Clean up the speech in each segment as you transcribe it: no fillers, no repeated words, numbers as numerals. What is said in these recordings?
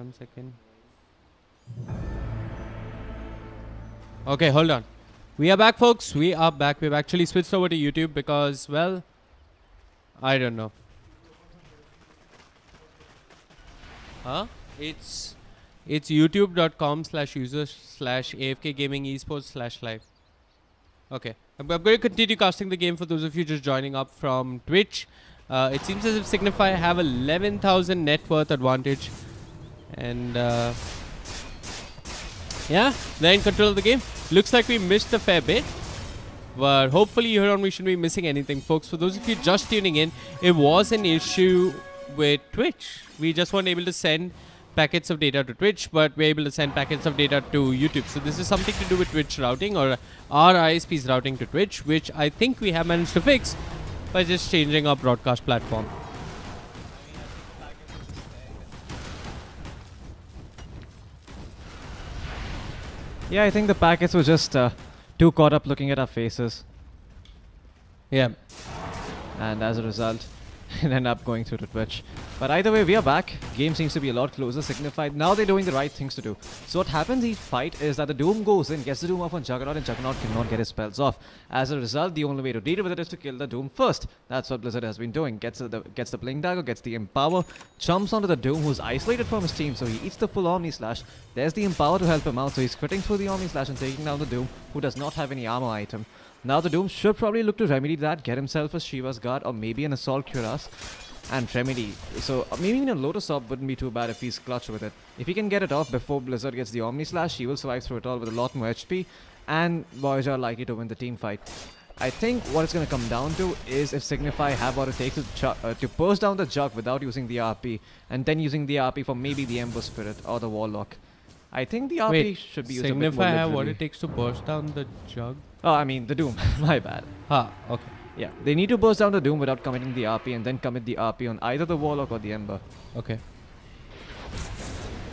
1 second. Okay, hold on. We are back, folks. We are back. We've actually switched over to YouTube because, well, I don't know. Huh? It's youtube.com/user/AFK Gaming Esports/live. Okay. I'm going to continue casting the game for those of you just joining up from Twitch. It seems as if Signify have 11,000 net worth advantage. And, yeah, they're in control of the game. Looks like we missed a fair bit. But hopefully here on we shouldn't be missing anything, folks. For those of you just tuning in, it was an issue with Twitch. We just weren't able to send packets of data to Twitch, but we're able to send packets of data to YouTube. So this is something to do with Twitch routing, or our ISP's routing to Twitch, which I think we have managed to fix by just changing our broadcast platform. Yeah, I think the packets were just too caught up looking at our faces. Yeah. And as a result, it ended up going through to Twitch. But either way, we are back. Game seems to be a lot closer. Signify, now they're doing the right things to do. So what happens each fight is that the Doom goes in, gets the Doom off on Juggernaut, and Juggernaut cannot get his spells off. As a result, the only way to deal with it is to kill the Doom first. That's what Blizzard has been doing. Gets the Blink Dagger, gets the Empower, jumps onto the Doom, who's isolated from his team, so he eats the full Omni Slash. There's the Empower to help him out, so he's critting through the Omni Slash and taking down the Doom, who does not have any armor item. Now the Doom should probably look to remedy that, get himself a Shiva's Guard, or maybe an Assault Cuirass, and remedy. So maybe even a Lotus Orb wouldn't be too bad if he's clutch with it. If he can get it off before Blizzard gets the Omni Slash, he will survive through it all with a lot more HP, and Voyager are likely to win the team fight. I think what it's going to come down to is if Signify have what it takes to burst down the Jug without using the RP, and then using the RP for maybe the Ember Spirit or the Warlock. I think the RP should be used a bit more Signify have liberally. what it takes to burst down the Jug? Oh, I mean the Doom. My bad. Ah, okay. Yeah, they need to burst down the Doom without committing the RP, and then commit the RP on either the Warlock or the Ember. Okay.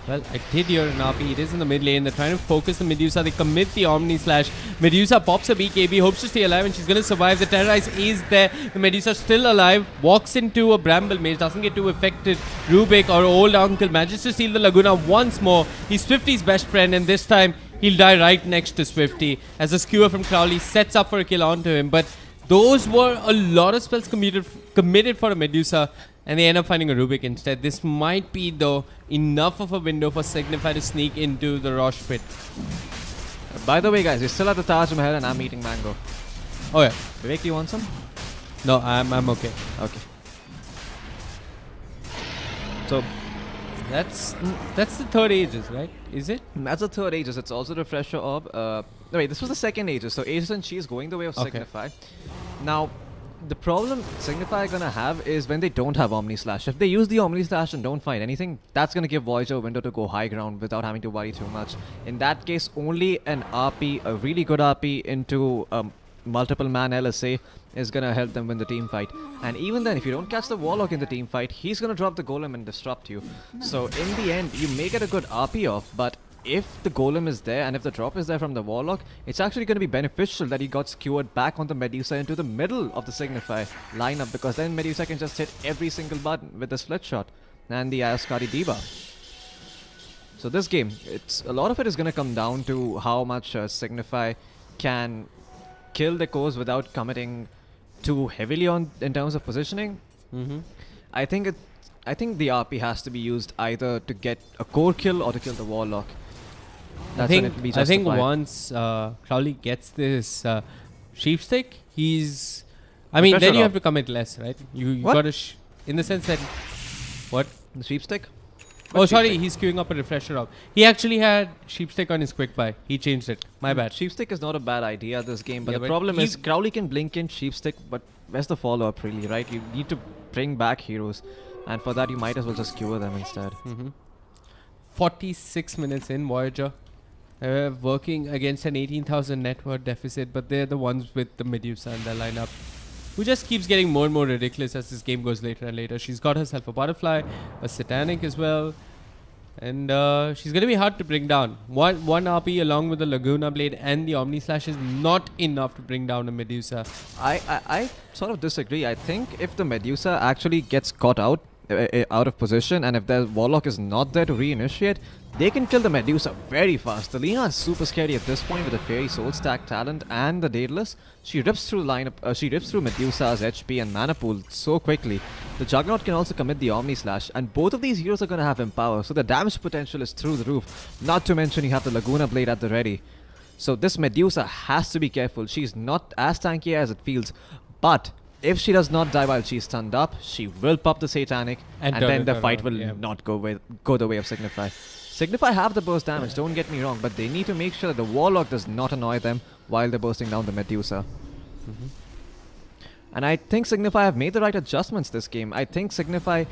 Well, I did hear an RP. It is in the mid lane. They're trying to focus the Medusa. They commit the Omni Slash. Medusa pops a BKB, hopes to stay alive, and she's going to survive. The Terrorize is there. The Medusa still alive. Walks into a Bramble Mage. Doesn't get too affected. Rubik, or Old Uncle, manages to steal the Laguna once more. He's Swifty's best friend, and this time he'll die right next to Swifty as a skewer from Crowley sets up for a kill onto him. But those were a lot of spells committed for a Medusa, and they end up finding a Rubik instead. This might be, though, enough of a window for Signify to sneak into the Rosh pit. By the way, guys, we're still at the Taj Mahal, and I'm eating mango. Oh, yeah. Veewake, do you want some? No, I'm okay. Okay. So, That's the third Aegis, right? Is it? that's the third Aegis. It's also the Refresher Orb. No, wait, this was the second Aegis. So Aegis and Chi is going the way of Okay. Signify. Now, the problem Signify are going to have is when they don't have Omni Slash. If they use the Omni Slash and don't find anything, that's going to give Voyager a window to go high ground without having to worry too much. In that case, only an RP, a really good RP into multiple man LSA is going to help them win the team fight. And even then, if you don't catch the Warlock in the team fight, he's going to drop the Golem and disrupt you. So in the end, you may get a good RP off, but if the Golem is there and if the drop is there from the Warlock, it's actually going to be beneficial that he got skewered back on the Medusa into the middle of the Signify lineup, because then Medusa can just hit every single button with the split shot and the Ayaskari debuff. So this game, a lot of it is going to come down to how much Signify can kill the cores without committing too heavily in terms of positioning. I think the RP has to be used either to get a core kill or to kill the Warlock. I think once Crowley gets this sheepstick, he's... I mean, then you have to commit less, right? You got to... in the sense that... What? The sheepstick? Oh, sorry, he's queuing up a refresher up. He actually had sheepstick on his quick buy. He changed it. My bad. Sheepstick is not a bad idea this game, but Yeah, the but problem is Crowley can blink in sheepstick, but where's the follow-up really, right? You need to bring back heroes, and for that you might as well just skewer them instead. 46 minutes in, Voyager. Working against an 18,000 net worth deficit, but they're the ones with the Medusa in their lineup, who just keeps getting more and more ridiculous as this game goes later and later. She's got herself a Butterfly, a Satanic as well, and she's going to be hard to bring down. One RP along with the Laguna Blade and the Omni Slash is not enough to bring down a Medusa. I sort of disagree. I think if the Medusa actually gets caught out, out of position, and if their Warlock is not there to reinitiate, they can kill the Medusa very fast. The Lina is super scary at this point with the Fairy Soul Stack talent and the Daedalus. She rips through she rips through Medusa's HP and mana pool so quickly. The Juggernaut can also commit the Omni Slash, and both of these heroes are going to have Empower, so the damage potential is through the roof. Not to mention you have the Laguna Blade at the ready. So this Medusa has to be careful. She's not as tanky as it feels, but if she does not die while she's stunned up, she will pop the Satanic, and then the fight will not go the way of Signify. Signify have the burst damage, don't get me wrong, but they need to make sure that the Warlock does not annoy them while they're bursting down the Medusa. And I think Signify have made the right adjustments this game. I think Signify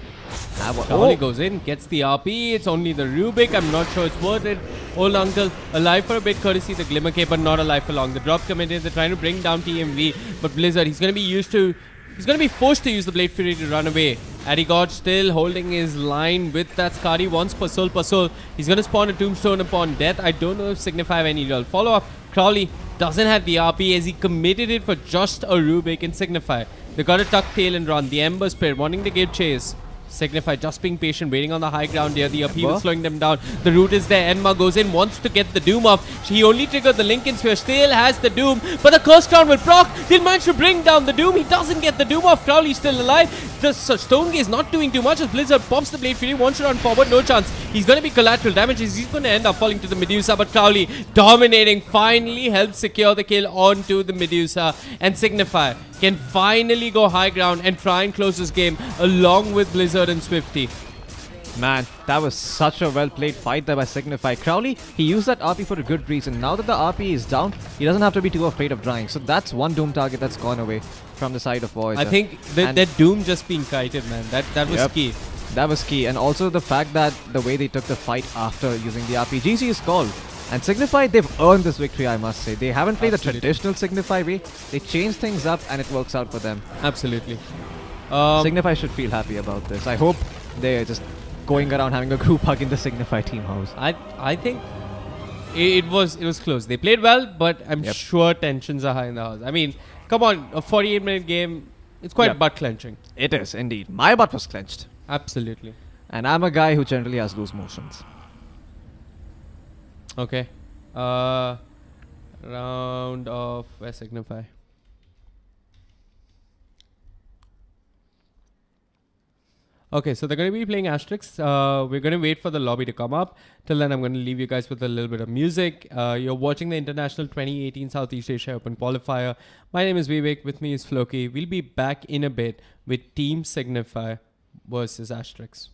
Cavali goes in, gets the RP. It's only the Rubik. I'm not sure it's worth it. Old Uncle alive for a bit, courtesy the Glimmer Cape, but not alive for long. The drop committed. They're trying to bring down TMV, but Blizzard, he's going to be forced to use the Blade Fury to run away. Adigod still holding his line with that Skadi. Once per soul. He's going to spawn a Tombstone upon death. I don't know if Signify have any real follow-up. Crowley doesn't have the RP as he committed it for just a Rubik and Signify. They got to tuck tail and run. The Ember Spirit wanting to give chase. Signify just being patient, waiting on the high ground here. The upheaval slowing them down. The root is there. Enma goes in, wants to get the Doom off. He only triggered the Lincoln Sphere, still has the Doom, but the Curse Crown will proc. Didn't manage to bring down the Doom. He doesn't get the Doom off. Crowley's still alive. The Stone Gaze not doing too much as Blizzard pops the Blade Fury, wants to run forward, no chance. He's going to be collateral damage. He's going to end up falling to the Medusa, but Crowley dominating, finally helps secure the kill onto the Medusa, and Signify can finally go high ground and try and close this game along with Blizzard and Swifty. Man, that was such a well-played fight there by Signify. Crowley, he used that RP for a good reason. Now that the RP is down, he doesn't have to be too afraid of drying. So that's one Doom target that's gone away from the side of Voyager. I think that Doom just being kited, man. That was key. That was key. And also the fact that the way they took the fight after using the RP. GG is called. And Signify, they've earned this victory, I must say. They haven't played the traditional Signify way. They changed things up and it works out for them. Absolutely. Signify should feel happy about this. I hope they're just going around having a group hug in the Signify team house. I think it was close. They played well, but I'm sure tensions are high in the house. I mean, come on, a 48-minute game, it's quite butt clenching. It is indeed. My butt was clenched. Absolutely. And I'm a guy who generally has loose motions. Okay. Round of Signify. Okay, so they're going to be playing Asterix. We're going to wait for the lobby to come up. Till then, I'm going to leave you guys with a little bit of music. You're watching the International 2018 Southeast Asia Open Qualifier. My name is Veewake. With me is Floki. We'll be back in a bit with Team Signify versus Asterix.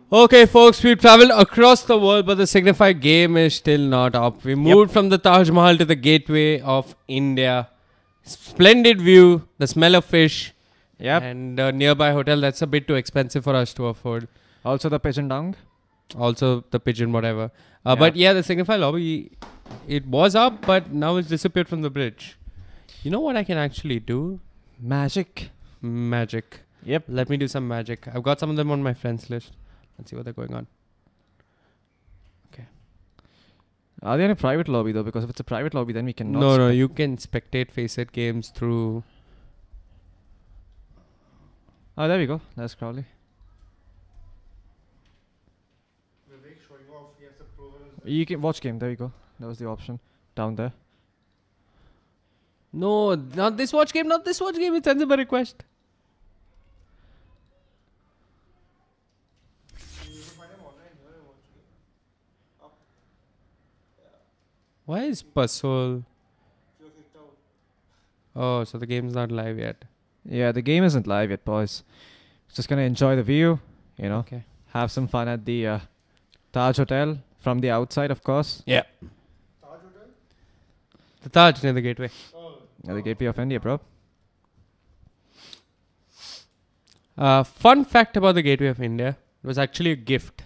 Okay, folks, we've traveled across the world, but the Signify game is still not up. We moved from the Taj Mahal to the gateway of India. Splendid view, the smell of fish, and a nearby hotel that's a bit too expensive for us to afford. Also the pigeon dung. Also the pigeon, whatever. But yeah, the Signify lobby, it was up, but now it's disappeared from the bridge. You know what I can actually do? Magic. Magic. Yep. Let me do some magic. I've got some of them on my friends list. Let's see what they're going on. Are they in a private lobby though? Because if it's a private lobby, then we cannot. No, you can spectate Faceit games through. Oh, there we go. That's Crowley. Veewake showing off. He has the proven. You can watch game. There you go. That was the option down there. No, not this watch game. Not this watch game. It sends him a request. You can find him online here. Watch it. Why is Pasol? You're kicked out. Oh, so the game's not live yet. Yeah, the game isn't live yet, boys. Just gonna enjoy the view. You know, Okay. have some fun at the Taj Hotel from the outside, of course. Yeah. Taj Hotel? The Taj near the gateway. Oh. At the Gateway of India, bro. Fun fact about the Gateway of India. It was actually a gift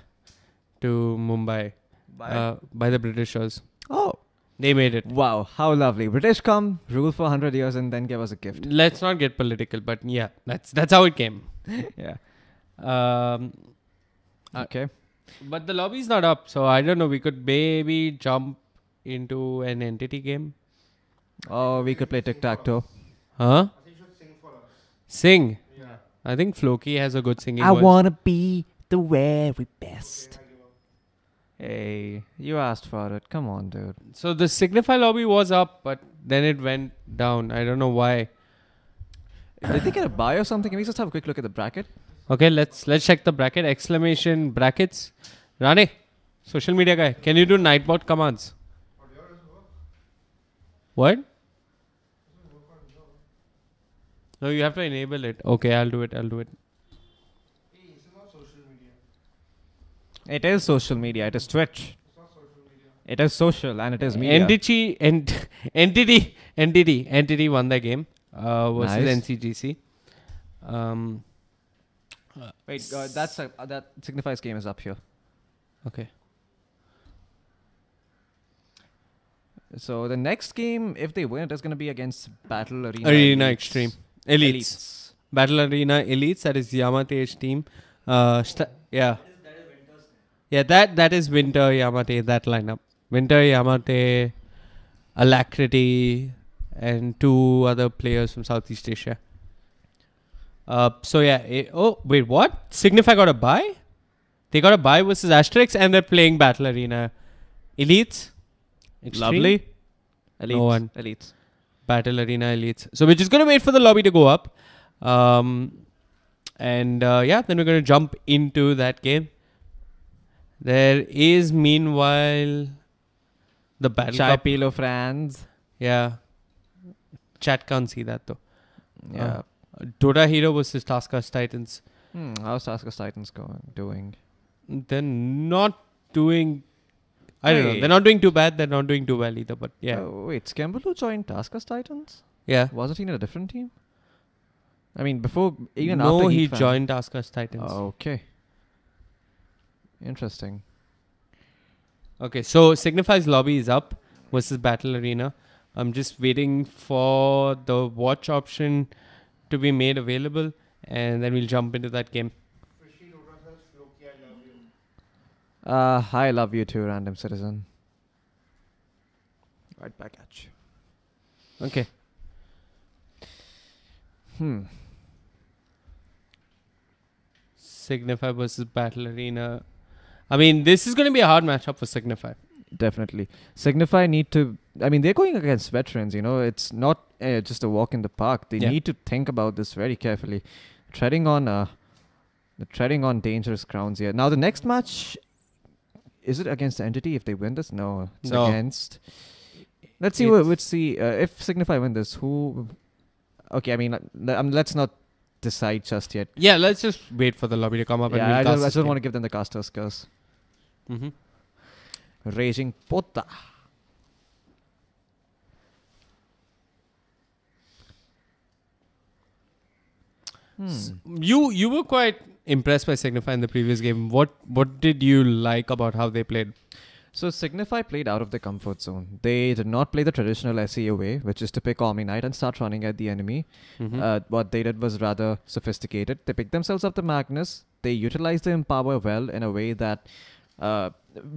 to Mumbai by the Britishers. Oh, They made it. wow, how lovely! British come, rule for 100 years, and then give us a gift. Let's not get political, but yeah, that's how it came. Yeah. Okay. But the lobby's not up, so I don't know. We could maybe jump into an entity game. Oh, we could play tic-tac-toe. Huh? I think you should sing for us. Sing. Yeah. I think Floki has a good singing I voice. wanna be the very best. Okay, I give up. Hey, you asked for it. Come on, dude. So the Signify lobby was up, but then it went down. I don't know why. Did they get a buy or something? Can we just have a quick look at the bracket? Okay, let's check the bracket. Exclamation brackets. Rane, social media guy, can you do Nightbot commands? Or yours work? What? No, you have to enable it. Okay, I'll do it. Hey, this is not social media. It is social media. It is Twitch. It's not social media. It is social and it is media. Entity won the game versus Nice. NCGC. Wait, that Signify's game is up here. Okay. So the next game, if they win, it is going to be against Battle Arena. Arena Elites. Extreme. Elites. Battle Arena Elites. That is Yamate's team. Yeah. Yeah, that is Winter Yamate, that lineup. Winter Yamate, Alacrity, and 2 other players from Southeast Asia. So yeah. Wait, what? Signify got a bye? They got a bye versus Asterix, and they're playing Battle Arena Elites. Extreme? Lovely. Elites. No one. Elites. Battle Arena Elites. So we're just going to wait for the lobby to go up. Then we're going to jump into that game. There is, meanwhile, the Battle Chai Cup. Pilo France. Yeah. Chat can't see that though. Yeah. Dota Hero versus TaskUs Titans. How's TaskUs Titans doing? They're not doing... I don't know. Hey. They're not doing too bad. They're not doing too well either. But yeah. Wait, Skembulu joined TaskUs Titans? Yeah. Wasn't he in a different team? I mean, before, even no, after he Heat Fan. joined TaskUs Titans. Okay. Interesting. Okay, so Signify's lobby is up versus Battle Arena. I'm just waiting for the watch option to be made available, and then we'll jump into that game. Fishy Dota says, Floki, I love you. I love you too, random citizen. Right back at you. Okay. Signify versus Battle Arena. I mean, this is going to be a hard matchup for Signify. Definitely. Signify need to... I mean, they're going against veterans, you know. It's not just a walk in the park. They need to think about this very carefully. Treading on dangerous grounds here. Now, the next match... Is it against the Entity if they win this? No. It's against... Let's see. If Signify win this, who... Okay, I mean, let's not decide just yet. Yeah, let's just wait for the lobby to come up. Yeah, and I we'll just want to give them the caster's curse. Mm-hmm. Raging Pota. You were quite impressed by Signify in the previous game. What did you like about how they played? So Signify played out of their comfort zone. They did not play the traditional SEO way, which is to pick Omni Knight and start running at the enemy. What they did was rather sophisticated. They picked themselves up the Magnus. They utilized the Empower well in a way that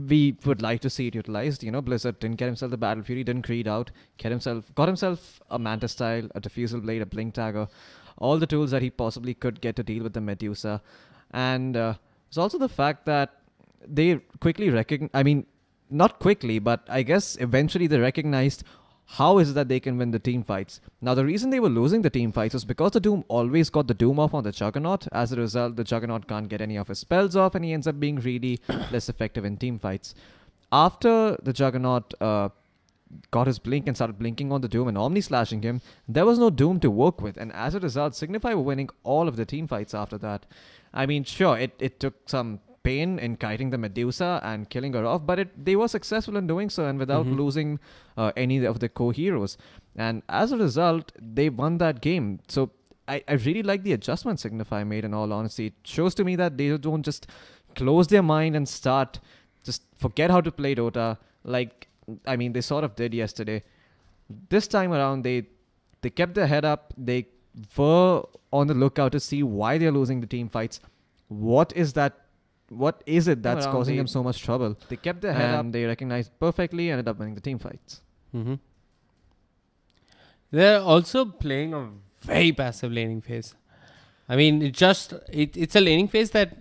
we would like to see it utilized. You know, Blizzard didn't get himself the Battle Fury, didn't creed out, got himself a Manta Style, a Diffusal Blade, a Blink Dagger, all the tools that he possibly could get to deal with the Medusa. And it's also the fact that they quickly not quickly, but I guess eventually they recognized how is it that they can win the team fights. Now, the reason they were losing the team fights was because the Doom always got the Doom off on the Juggernaut. As a result, the Juggernaut can't get any of his spells off, and he ends up being really less effective in team fights. After the Juggernaut got his blink and started blinking on the Doom and Omni slashing him, there was no Doom to work with, and as a result, Signify were winning all of the team fights after that. I mean, sure, it took some pain in kiting the Medusa and killing her off, but they were successful in doing so and without losing any of the co-heroes. And as a result, they won that game. So I really like the adjustment Signify made, in all honesty. It shows to me that they don't just close their mind and just forget how to play Dota. They sort of did yesterday. This time around, they kept their head up. They were on the lookout to see why they're losing the team fights. What is it that's causing them so much trouble? They kept their head up. They recognized perfectly, ended up winning the team fights. They're also playing a very passive laning phase. I mean, it's a laning phase that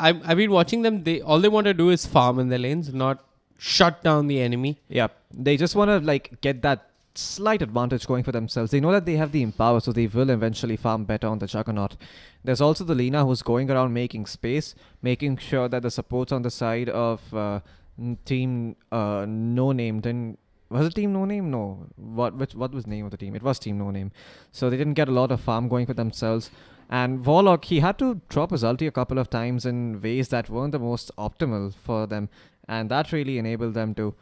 I've been watching them. All they want to do is farm in their lanes, not shut down the enemy. Yeah, they just want to get that slight advantage going for themselves. They know that they have the Empower, so they will eventually farm better on the Juggernaut. There's also the Lina who's going around making space, making sure that the supports on the side of Team No Name was it Team No Name? No. What was the name of the team? It was Team No Name. So they didn't get a lot of farm going for themselves. And Warlock, he had to drop his ulti a couple of times in ways that weren't the most optimal for them, and that really enabled them to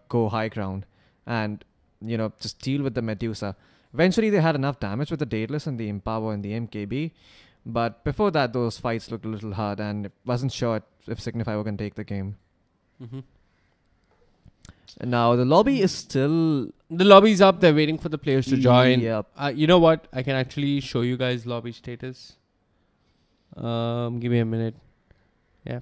go high ground and just deal with the Medusa. Eventually, they had enough damage with the Daedalus and the Empower and the MKB. But before that, those fights looked a little hard, and it wasn't sure if Signify were going to take the game. Now, the lobby is still... The lobby's up. They're waiting for the players to join. Yep. You know what? I can actually show you guys lobby status. Give me a minute. Yeah.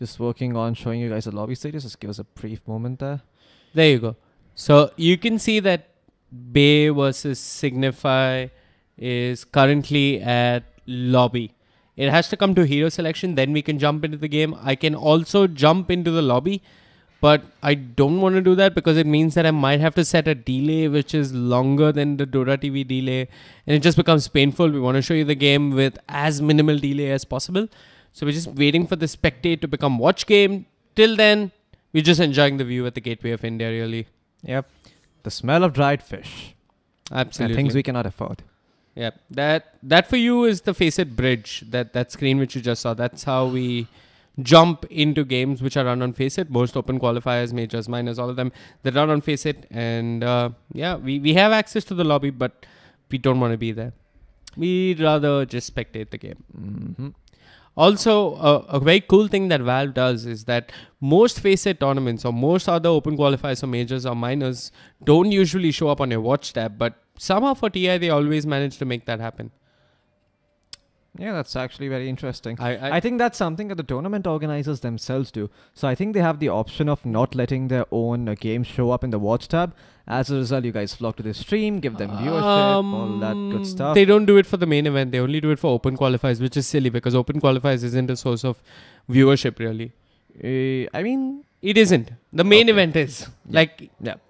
Just working on showing you guys the lobby status. Just give us a brief moment there. There you go. So you can see that Bay versus Signify is currently at lobby. It has to come to hero selection, then we can jump into the game. I can also jump into the lobby, but I don't want to do that because it means that I might have to set a delay which is longer than the Dota TV delay, and it just becomes painful. We want to show you the game with as minimal delay as possible. So we're just waiting for the spectate to become watch game. Till then, we're just enjoying the view at the Gateway of India, really. Yep. The smell of dried fish. Absolutely. And things we cannot afford. Yeah, that for you is the Faceit bridge, that screen which you just saw. That's how we jump into games which are run on Faceit. Most open qualifiers, majors, minors, all of them, they run on Faceit. And we have access to the lobby, but we don't want to be there. We'd rather just spectate the game. Also, a very cool thing that Valve does is that most Faceit tournaments or most other open qualifiers or majors or minors don't usually show up on your watch tab, but somehow for TI, they always manage to make that happen. Yeah, that's actually very interesting. I think that's something that the tournament organizers themselves do. So I think they have the option of not letting their own game show up in the watch tab. As a result, you guys flock to the stream, give them viewership, all that good stuff. They don't do it for the main event. They only do it for open qualifiers, which is silly because open qualifiers isn't a source of viewership, really. I mean... It isn't. The main event is. Yeah,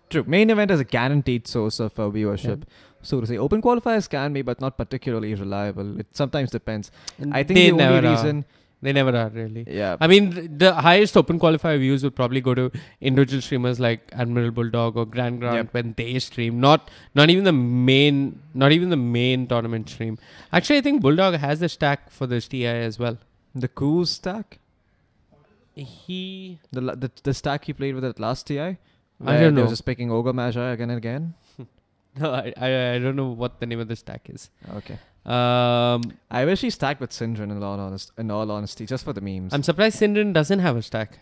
true. Main event is a guaranteed source of viewership. Yeah. So to say, open qualifiers can be, but not particularly reliable. It sometimes depends. I think the only reason They never are, really. Yeah. I mean, the highest open qualifier views would probably go to individual streamers like Admiral Bulldog or Grand Grant Yep. when they stream. Not even the main tournament stream. Actually, I think Bulldog has the stack for this TI as well. The Coos stack? He... The stack he played with at last TI? I Where don't they know. were just picking Ogre Magi again and again? No, I don't know what the name of the stack is. Okay. Um, I wish he stacked with Syndrome in all honesty, just for the memes. I'm surprised Syndrin doesn't have a stack.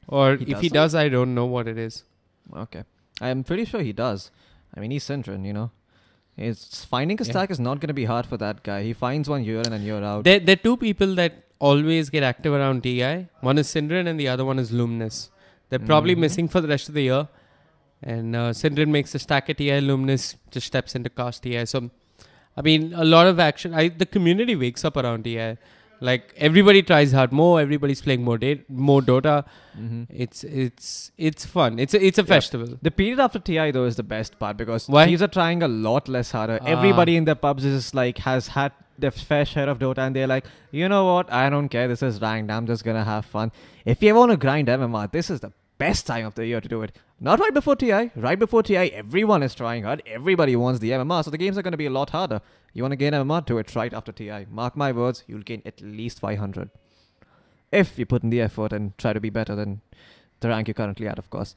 Or He if he doesn't? does, I don't know what it is. Okay. I'm pretty sure he does. I mean, he's Syndrome, you know. It's finding a stack is not going to be hard for that guy. He finds one year in and year out. There are two people that always get active around TI. One is Syndrin and the other one is Luminous. They're probably missing for the rest of the year. And Syndrin makes a stack at TI. Luminous just steps into cast TI. So, I mean, a lot of action. The community wakes up around TI. Like, everybody tries hard more. Everybody's playing more Dota. It's fun. It's a festival. The period after TI though is the best part because Why? teams are trying a lot less harder. Everybody in the pubs is like has had their fair share of Dota and they're like, you know what? I don't care. This is ranked. I'm just gonna have fun. If you want to grind MMR, this is the best time of the year to do it. Not right before TI. Right before TI, everyone is trying hard. Everybody wants the MMR, so the games are going to be a lot harder. You want to gain MMR, do it right after TI. Mark my words, you'll gain at least 500. If you put in the effort and try to be better than the rank you're currently at, of course.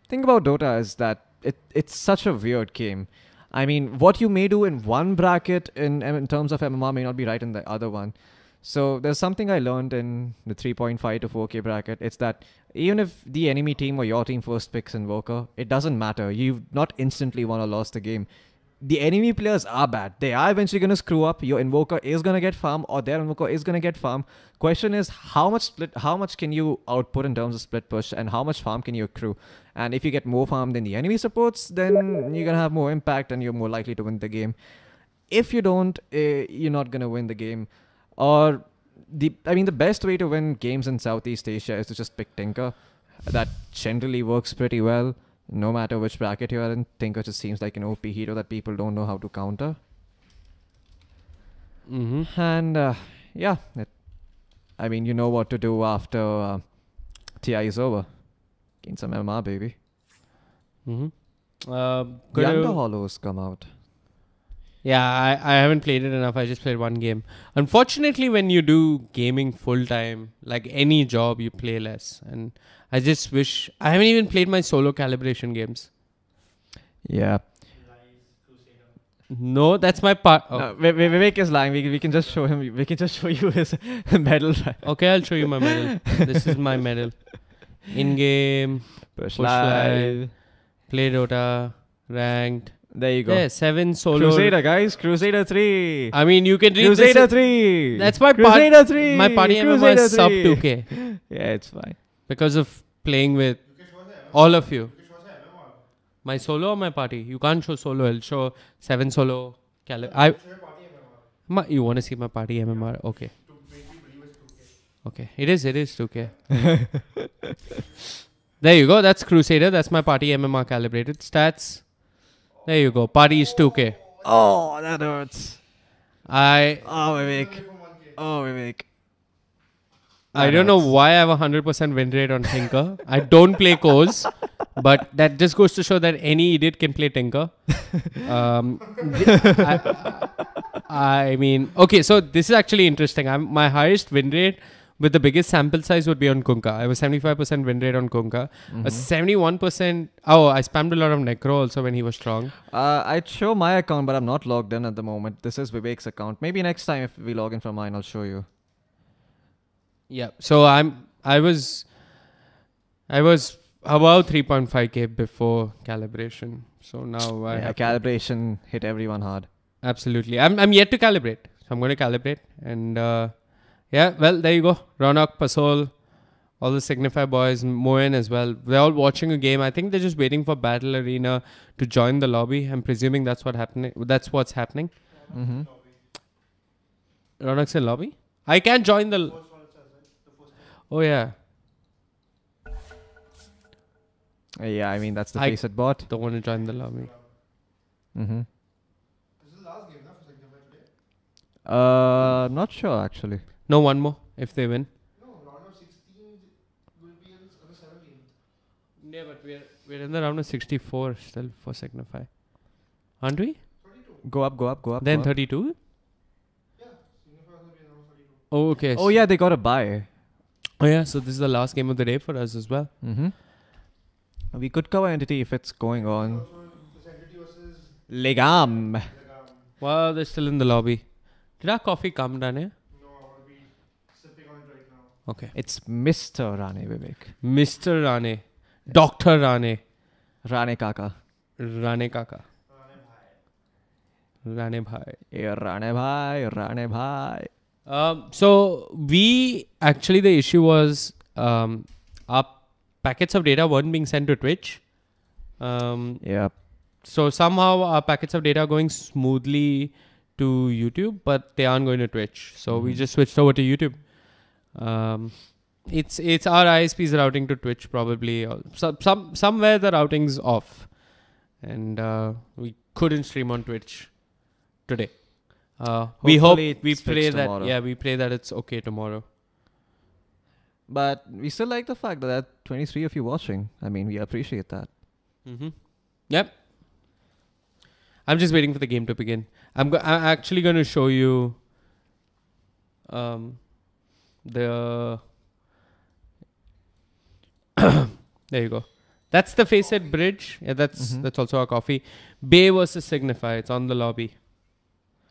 Thing about Dota is that it's such a weird game. I mean, what you may do in one bracket in terms of MMR may not be right in the other one. So there's something I learned in the 3.5 to 4K bracket. It's that even if the enemy team or your team first picks Invoker, it doesn't matter. You've not instantly won or lost the game. The enemy players are bad. They are eventually going to screw up. Your Invoker is going to get farm or their Invoker is going to get farm. Question is how much can you output in terms of split push and how much farm can you accrue? And if you get more farm than the enemy supports, then you're going to have more impact and you're more likely to win the game. If you don't, you're not going to win the game. Or the best way to win games in Southeast Asia is to just pick Tinker. That generally works pretty well. No matter which bracket you are in, Tinker just seems like an OP hero that people don't know how to counter. And you know what to do after TI is over. Gain some MMR, baby. The Under Hollows come out. Yeah, I haven't played it enough. I just played one game. Unfortunately, when you do gaming full time, like any job, you play less. And I just wish... I haven't even played my solo calibration games. Yeah. No, that's my part. Oh. No, Veewake is lying. We can just show him. We can just show you his medal. Okay, I'll show you my medal. This is my medal. In-game, push live, play Dota, ranked. There you go. Yeah, 7 solo. Crusader, guys. Crusader 3. I mean, you can read Crusader this. 3. That's my Crusader 3. My party MMR is sub 2K. Yeah, it's fine. Because of playing with all of you. My solo or my party? You can't show solo. I'll show 7 solo. You want to see my party MMR? Okay. Okay. It is 2K. There you go. That's Crusader. That's my party MMR calibrated. Stats. There you go. Party is 2K. Oh, that hurts. Oh, Veewake. I don't know why I have a 100% win rate on Tinker. I don't play Coz, but that just goes to show that any idiot can play Tinker. I mean, okay, so this is actually interesting. My highest win rate with the biggest sample size would be on Kunkka. I was 75% win rate on Kunkka. 71%... Oh, I spammed a lot of Necro also when he was strong. I'd show my account, but I'm not logged in at the moment. This is Veewake's account. Maybe next time if we log in from mine, I'll show you. Yeah, so I was about 3.5k before calibration. So now I have calibration hit everyone hard. Absolutely. I'm yet to calibrate. So I'm going to calibrate. And yeah, well, there you go. Ronak, Pasol, all the Signify boys, Moen as well. They're all watching a game. I think they're just waiting for Battle Arena to join the lobby. I'm presuming that's what's happening. Ronak's in lobby? I can't join the... Oh, yeah. Yeah, I mean, that's the face at bot. Don't want to join the lobby. This is the last game for Signify today. Not sure, actually. No, one more. if they win. No, round of 16 will be on the 17th. Yeah, but we're in the round of 64 still for Signify. Aren't we? 32. Go up, go up, go up. Then go up. 32? Yeah, Signify will be around 32. Oh, okay. Oh yeah, they got a bye. Oh, yeah. So this is the last game of the day for us as well. Mm-hmm. We could cover entity if it's going on. Also, this entity versus Legam. Legam. Wow, they're still in the lobby. Did our coffee come down here? No, I will be sipping on it right now. Okay. It's Mr. Rane Veewake. Mr. Rane. Dr. Rane. Rane Kaka. Rane Kaka. Rane Bhai. Rane Bhai, Rane Bhai. So we actually, the issue was our packets of data weren't being sent to Twitch. Yep. So somehow our packets of data are going smoothly to YouTube, but they aren't going to Twitch. So we just switched over to YouTube. It's our ISP's routing to Twitch probably. Somewhere the routing's off, and we couldn't stream on Twitch today. We hope, Hopefully we it's pray fixed that tomorrow. we pray that it's okay tomorrow. But we still like the fact that there are 23 of you watching. I mean, we appreciate that. Mm-hmm. Yep. I'm just waiting for the game to begin. I'm actually going to show you the... There you go. That's the Faceit bridge. Yeah, that's also our coffee. Bay versus Signify. It's on the lobby.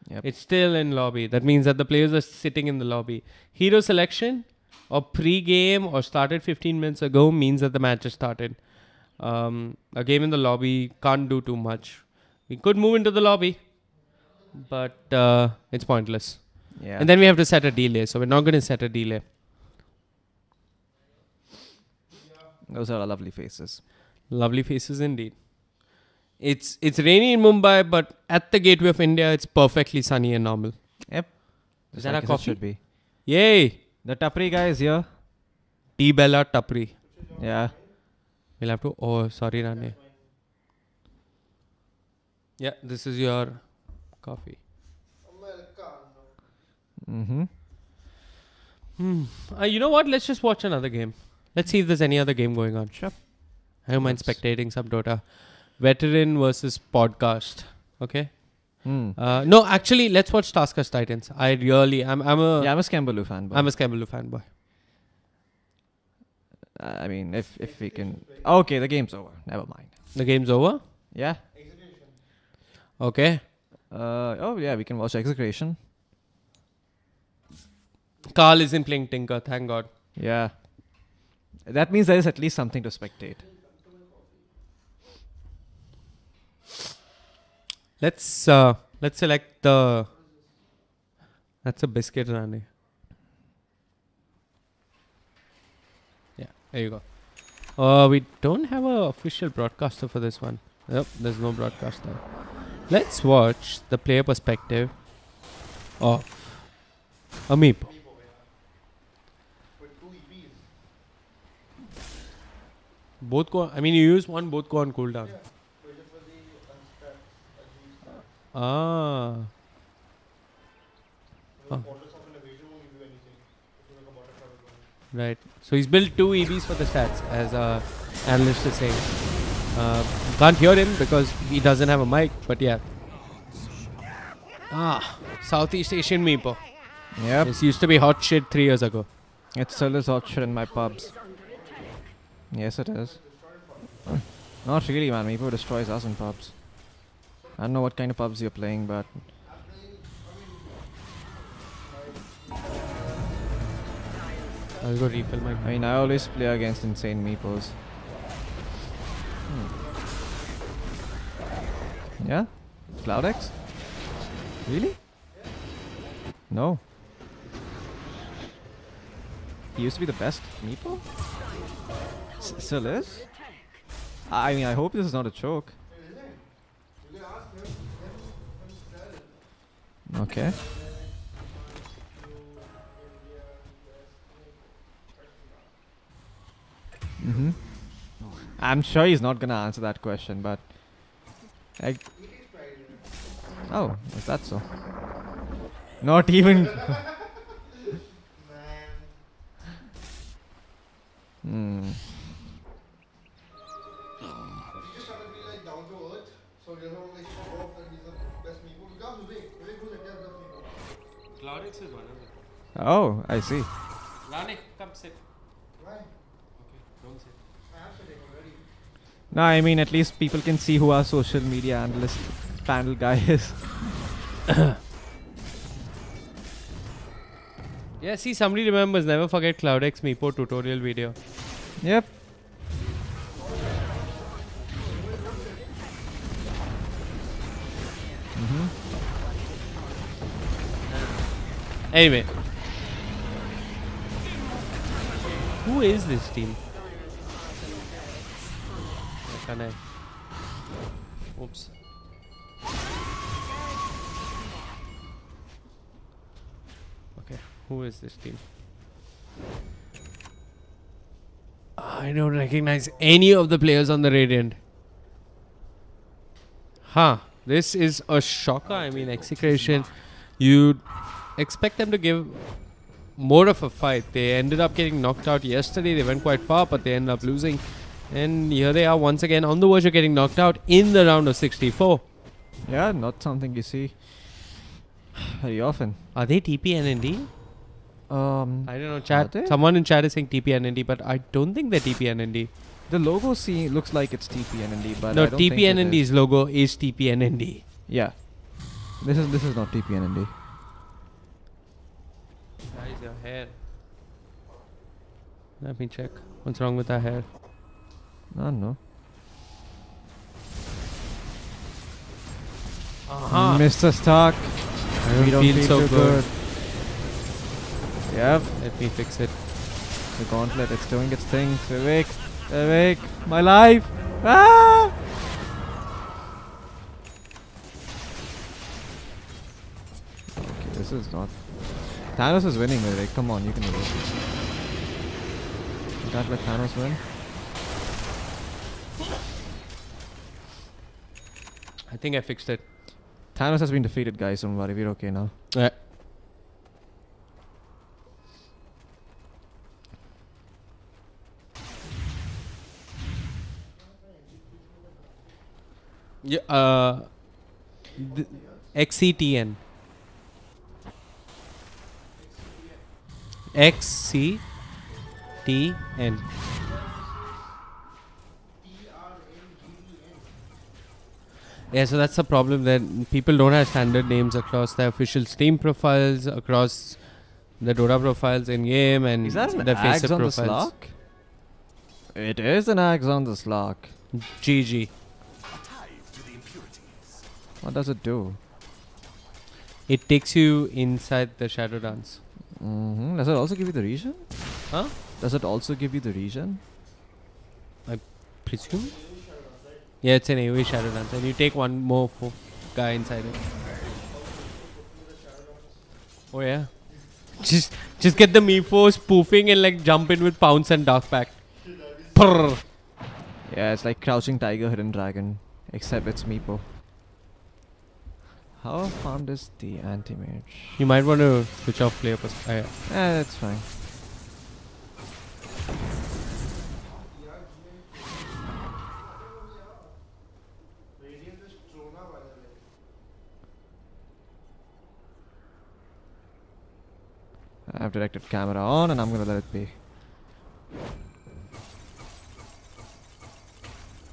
Yep. It's still in lobby. That means that the players are sitting in the lobby. Hero selection or pre-game or started 15 minutes ago means that the match has started. A game in the lobby can't do too much. We could move into the lobby, but it's pointless. Yeah. And then we have to set a delay, so we're not going to set a delay. Those are lovely faces. Lovely faces indeed. It's rainy in Mumbai, but at the gateway of India, it's perfectly sunny and normal. Yep. Is Just that like a it coffee? should be. Yay! The Tapri guy is here. Tea Bella Tapri. Yeah. We'll have to... Oh, sorry, Rane. Yeah, this is your coffee. Mm-hmm. You know what? Let's just watch another game. Let's see if there's any other game going on. Sure. I don't mind spectating some Dota. Veteran versus podcast. Okay. No, actually, let's watch TaskUs Titans. I'm a Scambaloo fanboy. I'm a Scambaloo fanboy. I mean, if we can... Okay, the game's over. Never mind. The game's over. Yeah. Okay. Oh, yeah, we can watch Execration. Carl isn't playing Tinker. Thank God. Yeah. That means there is at least something to spectate. Let's select the... That's a biscuit, Rani. Yeah, there you go. We don't have an official broadcaster for this one. Yep, there's no broadcaster. Let's watch the player perspective of Amiibo. With 2 EPs. Both go... I mean, you use one, both go on cooldown. Yeah. Wait for the unstats. Ah. Right. So he's built 2 EBs for the stats, as analyst is saying. Can't hear him because he doesn't have a mic, but yeah. Southeast Asian Meepo. Yep. This used to be hot shit 3 years ago. It still is hot shit in my pubs. Yes, it is. Not really, man. Meepo destroys us in pubs. I don't know what kind of pubs you're playing, but... I'll go refill my... I mean, I always play against insane Meepos. Yeah? CloudX? Really? No. He used to be the best Meepo? Still is? I mean, I hope this is not a choke. Okay. I'm sure he's not gonna answer that question, but... Oh, is that so? Not even... Hmm. He just started to be like down to earth, so he doesn't want to like show off that he's the best Meepo. Because Veewake was India's best Meepo. Cloudix is one of them. Oh, I see. Rane, come sit. Why? Okay, don't sit. I am sitting already. No, I mean at least people can see who our social media analyst panel guy is. Yeah, see, somebody remembers. Never forget Cloudx Meepo tutorial video. Yep. Anyway. Who is this team? Can I? Oops. Okay, who is this team? I don't recognize any of the players on the Radiant. Huh. This is a shocker. I mean, Execration, you'd expect them to give more of a fight. They ended up getting knocked out yesterday. They went quite far, but they ended up losing. And here they are once again on the verge of getting knocked out in the round of 64. Yeah, not something you see very often. Are they TP NND? I don't know, chat. they? Someone in chat is saying TP NND, but I don't think they're TP NND. The logo looks like it's TPNND, but No, I don't think it is. TP NND's logo is TP NND. Yeah. This is not TPNND. Guys, your hair. Let me check. What's wrong with our hair? I don't know. Mr. Stark. I don't feel so good. Yep. Let me fix it. The gauntlet, it's doing its thing. Veewake, my life. Ah! Okay, this is not. Thanos is winning, Veewake. Come on, you can do this. You can't let Thanos win. I think I fixed it. Thanos has been defeated, guys. Don't worry, we're okay now. Yeah, XCTN. XCTN. Yeah, so that's the problem that people don't have standard names across the official Steam profiles, across the Dota profiles in game, and Is that an the axe Faceit on the profiles. Slack? It is an axe on the Slack. GG. What does it do? It takes you inside the Shadow Dance. Does it also give you the region? Huh? Does it also give you the region? Presume? Yeah, it's an AoE Shadow Dance, and you take one more guy inside it. Oh yeah. Just get the Meepo spoofing and like jump in with Pounce and Dark Pact. Prrr. Yeah, it's like Crouching Tiger, Hidden Dragon, except it's Meepo. How farmed is the anti-mage? You might want to switch off player perspective. Yeah, that's fine. Radiant is Trona, by the way. I've directed camera on and I'm gonna let it be.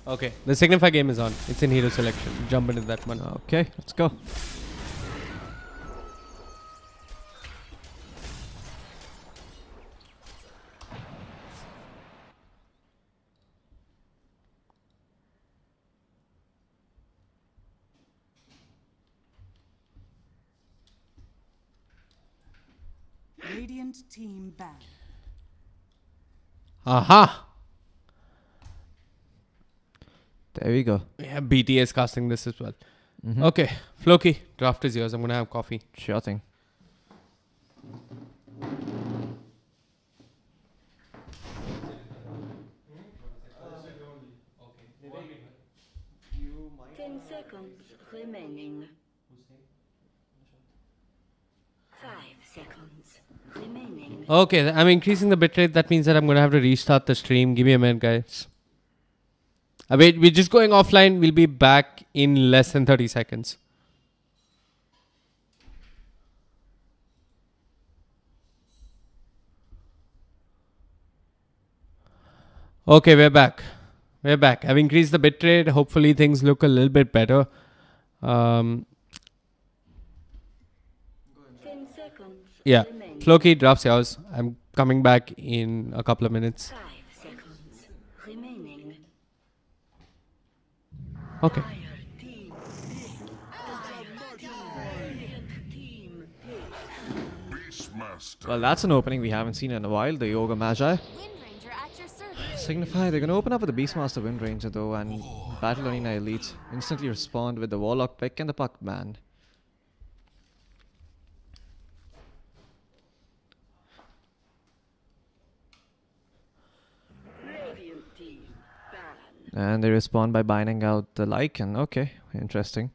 Okay, the Signify game is on. It's in hero selection. Jump into that one. Okay, let's go. Radiant team banned. Aha! There we go. Yeah, BTS casting this as well. Okay, Floki, draft is yours. I'm gonna have coffee. Sure thing. Ten seconds remaining. 5 seconds Okay, I'm increasing the bitrate. That means that I'm going to have to restart the stream. Give me a minute, guys. Wait, we're just going offline. We'll be back in less than 30 seconds. Okay, we're back. We're back. I've increased the bitrate. Hopefully things look a little bit better. 10 seconds. Yeah. Remaining. Floki drops yours. I'm coming back in a couple of minutes. 5 seconds. Remaining. Okay. Well, that's an opening we haven't seen in a while. The Yoga Magi. Wind Ranger at your service. Signify, they're going to open up with the Beastmaster Wind Ranger though, and Battle Arena Elites instantly respond with the Warlock pick and the Puck ban. Radiant team. Ban. And they respond by binding out the Lycan. Okay, interesting.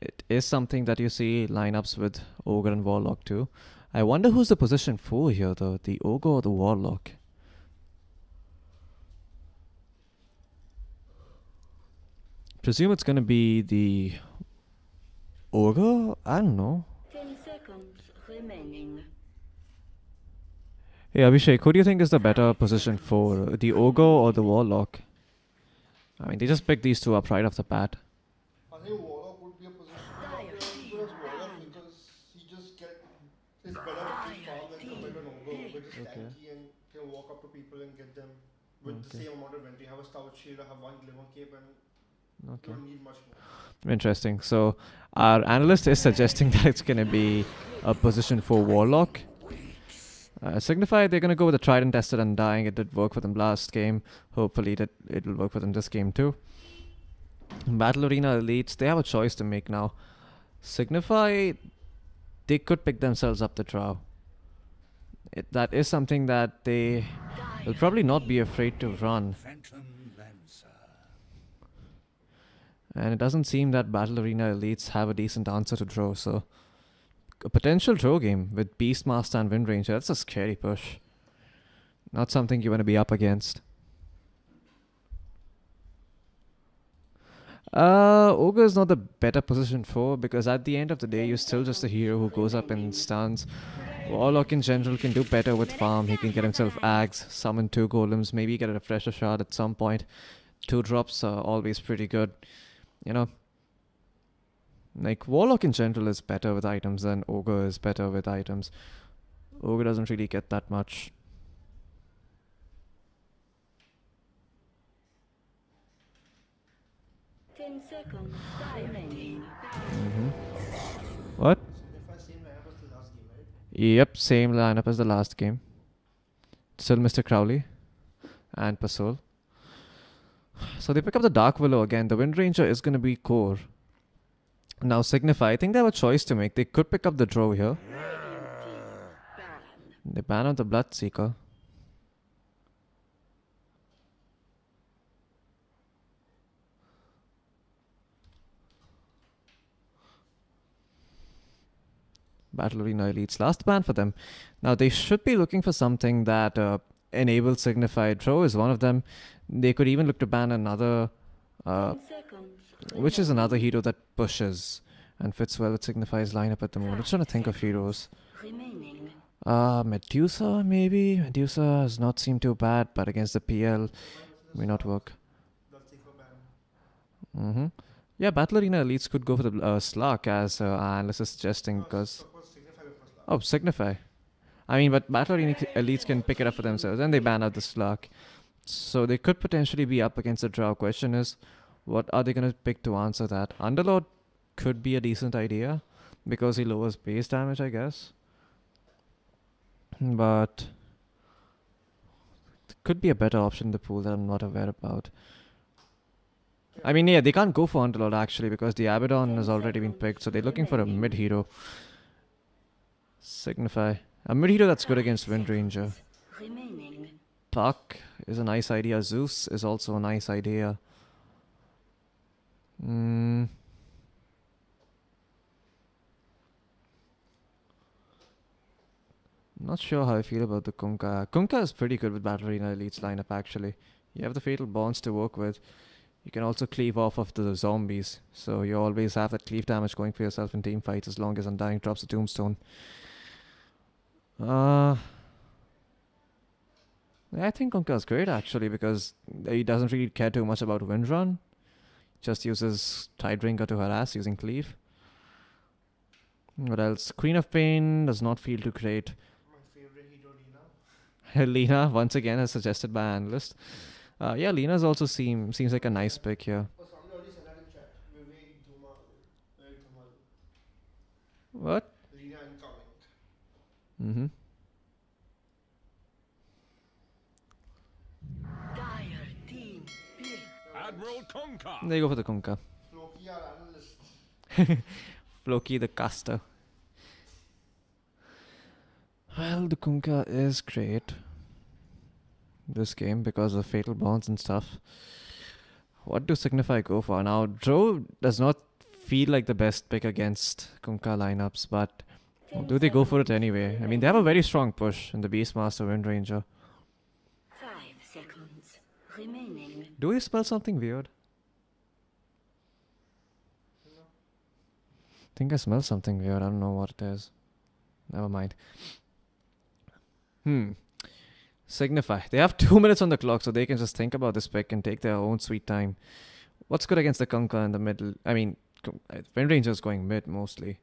It is something that you see lineups with Ogre and Warlock too. I wonder who's the position 4 here though, the Ogre or the Warlock? Presume it's gonna be the Ogre? I don't know. 10 seconds. Remaining. Hey Abhishek, who do you think is the better position for the Ogre or the Warlock? I mean, they just picked these two up right off the bat. I think Warlock would be a position towards Warlock because he just it's better with his farm than compared to an Ogre. Ogre just tanky and can walk up to people and get them with the same amount of inventory. Have a stout shield, have one glimmer cape, and don't need much more. Interesting. So our analyst is suggesting that it's going to be a position for Warlock. Signify, they're going to go with the tried and tested Undying. It did work for them last game. Hopefully that it will work for them this game too. Battle Arena Elites, they have a choice to make now. Signify, they could pick themselves up the draw. That is something that they will probably not be afraid to run. And it doesn't seem that Battle Arena Elites have a decent answer to draw, so a potential draw game with Beastmaster and Wind Ranger, that's a scary push. Not something you want to be up against. Ogre is not the better position for, because at the end of the day, you're still just a hero who goes up and stuns. Warlock in general can do better with farm. He can get himself Ags, summon 2 golems, maybe get a refresher shot at some point. 2 drops are always pretty good. You know, like Warlock in general is better with items than Ogre is better with items. Ogre doesn't really get that much. Seconds. Remaining. What? Signify same lineup as the last game, right? Yep, same lineup as the last game. Still Mr. Crowley and Pasol. So they pick up the Dark Willow again. The Wind Ranger is going to be core. Now Signify, I think they have a choice to make. They could pick up the Drow here. They ban out the Bloodseeker. Battle Arena Elites, last ban for them. Now they should be looking for something that enables Signify. Drow is one of them. They could even look to ban another, which is another hero that pushes and fits well with Signify's lineup at the moment. I'm trying to think of heroes. Medusa maybe? Medusa has not seemed too bad, but against the PL may not work. Yeah, Battle Arena Elites could go for the Slark, as our analyst is suggesting, because... Oh, Signify. I mean, but Battle Arena Elites can pick it up for themselves, and they ban out the Slark. So they could potentially be up against the Drow. Question is, what are they going to pick to answer that? Underlord could be a decent idea, because he lowers base damage, I guess. But... it could be a better option in the pool that I'm not aware about. I mean, yeah, they can't go for Underlord actually, because the Abaddon has already been picked, so they're looking for a mid-hero. Signify. A mid-hero that's good against Wind Ranger. Puck is a nice idea. Zeus is also a nice idea. Not sure how I feel about the Kunkka. Kunkka is pretty good with Battle Arena Elite's lineup, actually. You have the Fatal Bonds to work with. You can also cleave off of the zombies. So you always have that cleave damage going for yourself in team fights as long as Undying drops a Tombstone. I think Kunkka is great, actually, because he doesn't really care too much about win run. Just uses Tidebringer to harass using cleave. What else? Queen of Pain does not feel too great. My favorite hero, Lina. Lina, once again, as suggested by analyst. Yeah, Lina's also seems like a nice pick here. Oh, somebody already said that in chat. Veewake, Dhumal. What? Lina incoming. Mm-hmm. Dire team pick. Admiral Kunkka. There you go for the Kunkka. Floki, our analyst. Floki the caster. Well, the Kunkka is great this game because of Fatal Bonds and stuff. What do Signify go for? Now, Dro does not feel like the best pick against Kunkka lineups, but do they go for it anyway? I mean, they have a very strong push in the Beastmaster Wind Ranger. 5 seconds remaining. Do we spell something weird? I think I smell something weird. I don't know what it is. Never mind. Signify. They have 2 minutes on the clock, so they can just think about this pick and take their own sweet time. What's good against the Kunkka in the middle? I mean, Wind Ranger's going mid mostly.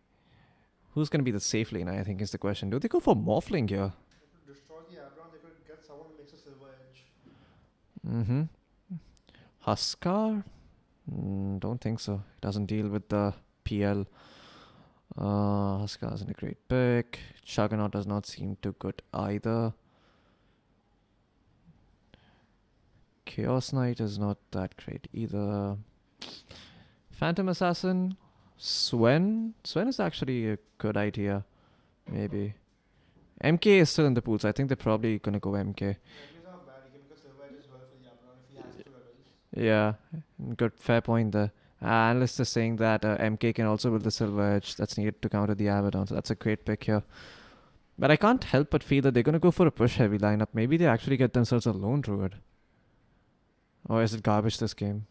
Who's going to be the safe lane, I think, is the question. Do they go for Morphling here? They could destroy the Abaddon, they could get someone who makes a silver edge. Mm-hmm. Huskar? Don't think so. It doesn't deal with the PL. Huskar isn't a great pick. Juggernaut does not seem too good either. Chaos Knight is not that great either. Phantom Assassin? Swen? Swen is actually a good idea. Maybe. MK is still in the pool, so I think they're probably going to go MK. He's not bad, he can make a silver edge as well for the Abaddon if he has to levels. Yeah, good, fair point there. Analyst is saying that MK can also build the silver edge that's needed to counter the Abaddon, so that's a great pick here. But I can't help but feel that they're going to go for a push-heavy lineup. Maybe they actually get themselves a lone druid. Or is it garbage this game?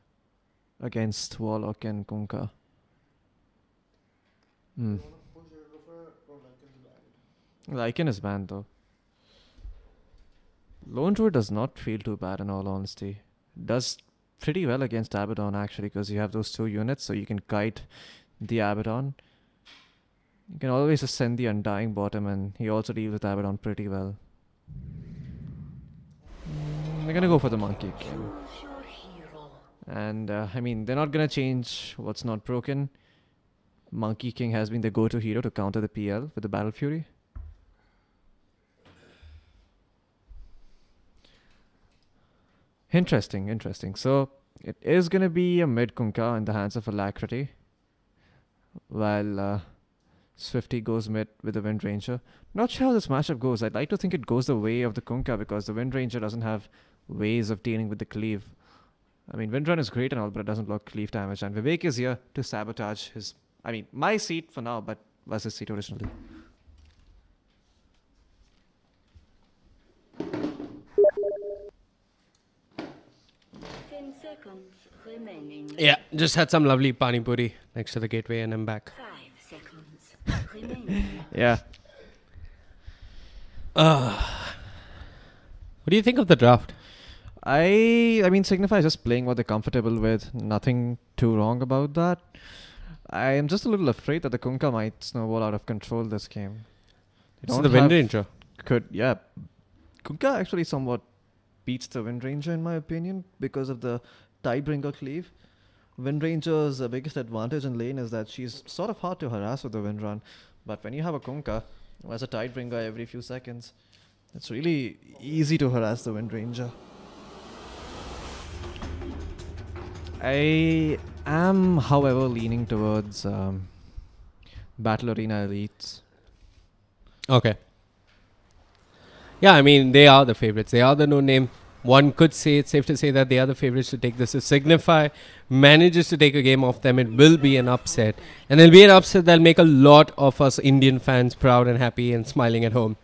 Against Warlock and Kunkka. You wanna push or go for it? Oh, Lycan's bad. Lycan is banned though. Lone druid does not feel too bad in all honesty. Does pretty well against Abaddon actually, because you have those 2 units, so you can kite the Abaddon. You can always just send the Undying bottom, and he also deals with Abaddon pretty well. They're gonna go for the Monkey King. Choose your hero. And I mean, they're not gonna change what's not broken. Monkey King has been the go-to hero to counter the PL with the Battle Fury. Interesting. So it is gonna be a mid Kunkka in the hands of Alacrity, while Swifty goes mid with the Wind Ranger. Not sure how this matchup goes. I'd like to think it goes the way of the Kunkka because the Wind Ranger doesn't have ways of dealing with the cleave. I mean, Wind Run is great and all, but it doesn't block cleave damage. And Veewake is here to sabotage his... I mean, my seat for now, but was his seat originally. Seconds remaining. Yeah, just had some lovely pani puri next to the gateway and I'm back. 5 seconds remaining. Yeah. What do you think of the draft? I mean, Signify is just playing what they're comfortable with. Nothing too wrong about that. I am just a little afraid that the Kunkka might snowball out of control this game. This is the Wind Ranger. Yeah. Kunkka actually somewhat beats the Wind Ranger in my opinion because of the Tidebringer cleave. Wind Ranger's biggest advantage in lane is that she's sort of hard to harass with the Wind Run. But when you have a Kunkka who has a Tidebringer every few seconds, it's really easy to harass the Wind Ranger. I am, however, leaning towards Battle Arena Elites. Okay. Yeah, I mean, they are the favorites. They are the no-name. One could say, it's safe to say that they are the favorites to take this. If Signify manages to take a game off them, it will be an upset. And it'll be an upset that'll make a lot of us Indian fans proud and happy and smiling at home.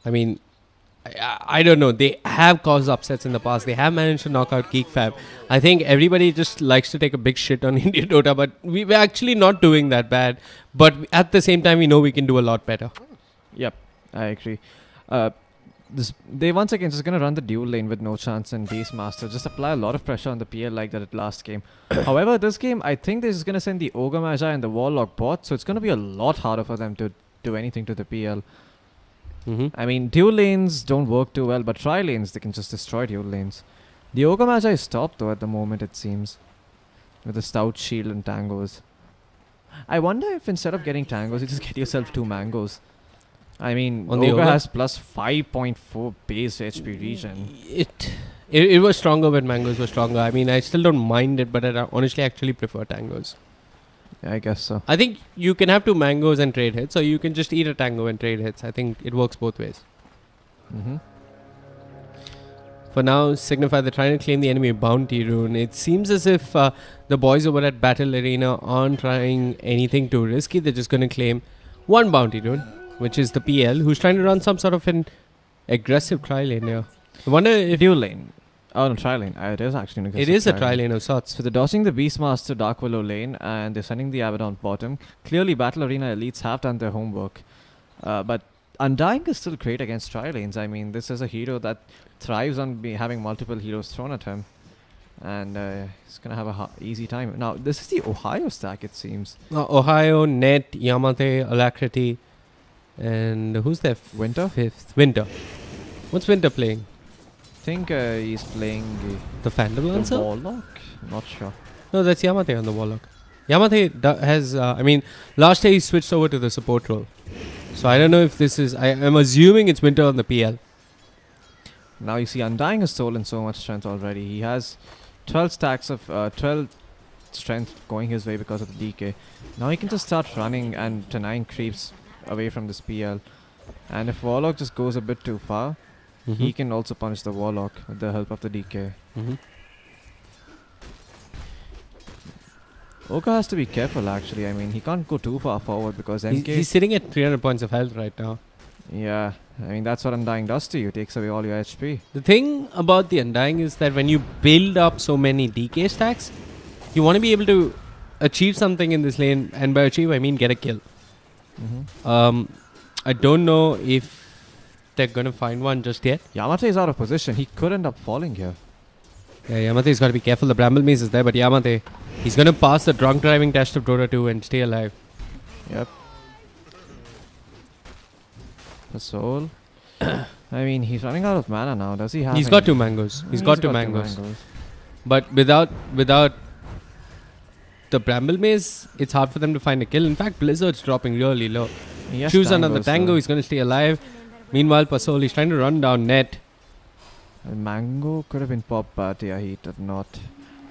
I mean, I don't know. They have caused upsets in the past. They have managed to knock out GeekFab. I think everybody just likes to take a big shit on India Dota, but we're actually not doing that bad. But at the same time, we know we can do a lot better. Yep, I agree. They once again just gonna run the dual lane with no chance and Beastmaster. Just apply a lot of pressure on the PL like that at last game. However, this game, I think they're just gonna send the Ogre Magi and the Warlock bot, so it's gonna be a lot harder for them to do anything to the PL. I mean, dual lanes don't work too well, but tri lanes, they can just destroy dual lanes. The Ogre Magi is stopped though at the moment, it seems. With the Stout Shield and Tangos. I wonder if instead of getting Tangos, you just get yourself 2 Mangoes. I mean, On the Ogre Ogre? has plus 5.4 base HP regen. It was stronger when Mangoes were stronger. I mean, I still don't mind it, but I honestly actually prefer Tangos. Yeah, I guess so. I think you can have 2 Mangoes and trade hits, or you can just eat a Tango and trade hits. I think it works both ways. For now, Signify, they're trying to claim the enemy bounty rune. It seems as if the boys over at Battle Arena aren't trying anything too risky. They're just going to claim 1 bounty rune, which is the PL, who's trying to run some sort of an aggressive tri lane here. I wonder if... Dual lane. Oh, no, tri lane. It is actually an aggressive It is a tri lane of sorts. So they're dodging the Beastmaster Dark Willow lane and they're sending the Abaddon bottom. Clearly, Battle Arena elites have done their homework. But Undying is still great against tri lanes. I mean, this is a hero that thrives on having multiple heroes thrown at him. And he's going to have a easy time. Now, this is the Ohio stack, it seems. Ohio, Net, Yamate, Alacrity, and who's there? Winter? 5th. Winter. What's Winter playing? I think he's playing The Phantom the Lancer? Warlock? Not sure. No, that's Yamate on the Warlock. Yamate has, I mean, last year he switched over to the support role. So I don't know if this is, I'm assuming it's Winter on the PL. Now you see Undying has stolen so much strength already. He has 12 stacks of 12 strength going his way because of the DK. Now he can just start running and denying creeps away from this PL. And if Warlock just goes a bit too far, he can also punish the Warlock with the help of the DK. Oka has to be careful actually. I mean, he can't go too far forward because MK... He's sitting at 300 points of health right now. Yeah, I mean, that's what Undying does to you. Takes away all your HP. The thing about the Undying is that when you build up so many DK stacks, you want to be able to achieve something in this lane. And by achieve, I mean get a kill. I don't know if they're going to find one just yet. Yamate is out of position. He could end up falling here. Yeah, Yamate's got to be careful. The Bramble Maze is there, but Yamate, he's going to pass the drunk driving test of Dota 2 and stay alive. Yep. The soul. I mean, he's running out of mana now. Does he have... He's got 2 mangoes. He's got 2 mangoes. But without the Bramble Maze, it's hard for them to find a kill. In fact, Blizzard's dropping really low. Choose another Tango. He's going to stay alive. Meanwhile, Pasol, he's trying to run down Net. Mango could have been popped, but yeah, he did not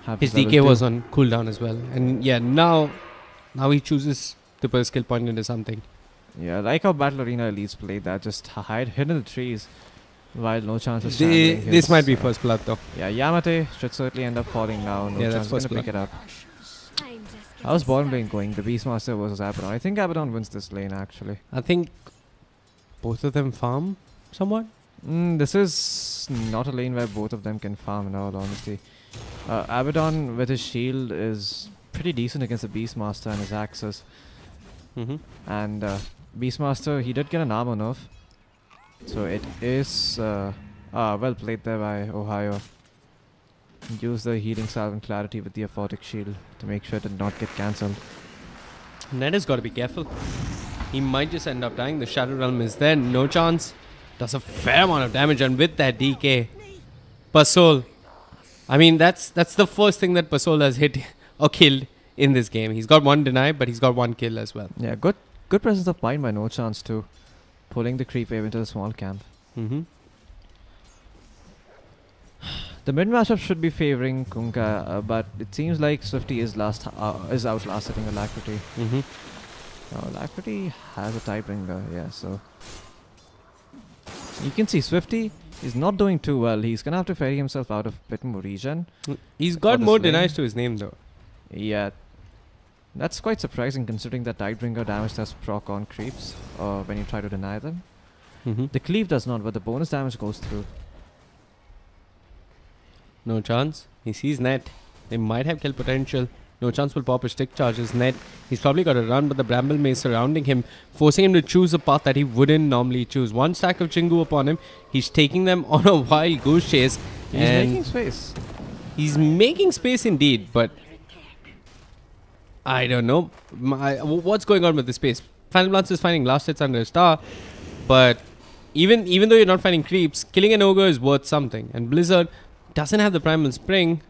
have his DK was on cooldown as well. And yeah, now he chooses to put a skill point into something. Yeah, like how Battle Arena elites played that, just hidden in the trees while no chance of standing. This might be first blood though. Yeah, Yamate should certainly end up falling now. No chance that's to pick it up. How's bottom lane going? The Beastmaster versus Abaddon. I think Abaddon wins this lane actually. I think both of them farm somewhat. This is not a lane where both of them can farm in all honesty. Abaddon with his shield is pretty decent against the Beastmaster and his axes. And Beastmaster, he did get an armor nerf. So it is well played there by Ohio. Use the healing salve and clarity with the aphotic shield to make sure it did not get cancelled. Ned has got to be careful. He might just end up dying. The Shadow Realm is there. No chance. Does a fair amount of damage, and with that DK, Pasol. I mean, that's the first thing that Pasol has hit or killed in this game. He's got 1 deny, but he's got 1 kill as well. Yeah, good presence of mind by No Chance too. Pulling the creep wave into the small camp. The mid matchup should be favoring Kunkka, but it seems like Swifty is outlasting Alacrity. Alacrity has a Tidebringer, yeah, so... You can see Swifty is not doing too well. He's gonna have to ferry himself out of a bit more regen. He's got more denies to his name though. Yeah. That's quite surprising considering that Tidebringer damage does proc on creeps when you try to deny them. The cleave does not, but the bonus damage goes through. No chance. He sees net. They might have kill potential. No chance will pop his stick charges. Net. He's probably got to run, but the Bramble Maze surrounding him, forcing him to choose a path that he wouldn't normally choose. One stack of Chingu upon him. He's taking them on a wild goose chase. He's and making space. he's making space indeed, but I don't know. What's going on with the space? Phantom Lance is finding last hits under a star, but even though you're not finding creeps, killing an ogre is worth something. And Blizzard doesn't have the Primal Spring.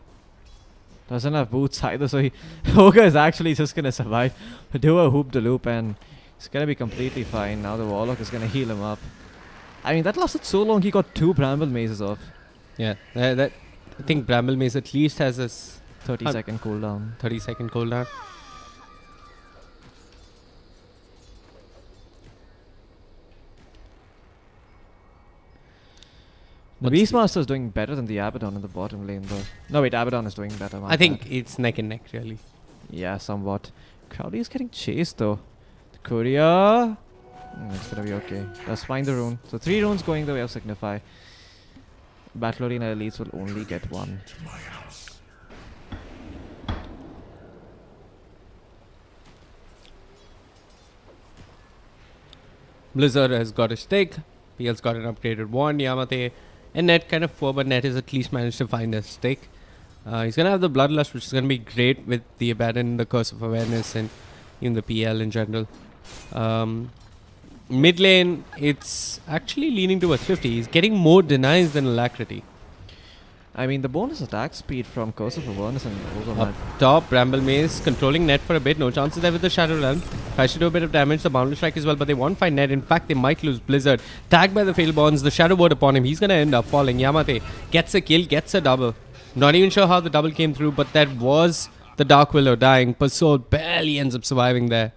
Doesn't have boots either, so Ogre is actually just gonna survive. Do a hoop the loop and he's gonna be completely fine. Now the Warlock is gonna heal him up. I mean, that lasted so long, he got 2 Bramble Mazes off. Yeah, I think Bramble Maze at least has a 30-second cooldown. 30-second cooldown. The Beastmaster is doing better than the Abaddon in the bottom lane though. No wait, Abaddon is doing better. I think it's neck and neck really. Yeah, somewhat. Crowley is getting chased though. The courier. It's gonna be okay. Let's find the rune. So 3 runes going the way of Signify. Battle Arena elites will only get 1. Blizzard has got a stick. PL's got an upgraded wand. Yamate and Net kind of poor, but Net has at least managed to find a stick. He's going to have the Bloodlust, which is going to be great with the Abaddon, the Curse of Awareness, and even the PL in general. Mid lane, it's actually leaning towards 50. He's getting more denies than Alacrity. I mean, the bonus attack speed from Curse of Awareness and Up top, Bramble Maze controlling Net for a bit. No chances there with the Shadow Realm. Tries to do a bit of damage. The Boundless Strike as well, but they won't find Net. In fact, they might lose Blizzard. Tagged by the Fatal Bonds. The Shadow Word upon him. He's going to end up falling. Yamate gets a kill, gets a double. Not even sure how the double came through, but that was the Dark Willow dying. Persaud barely ends up surviving there.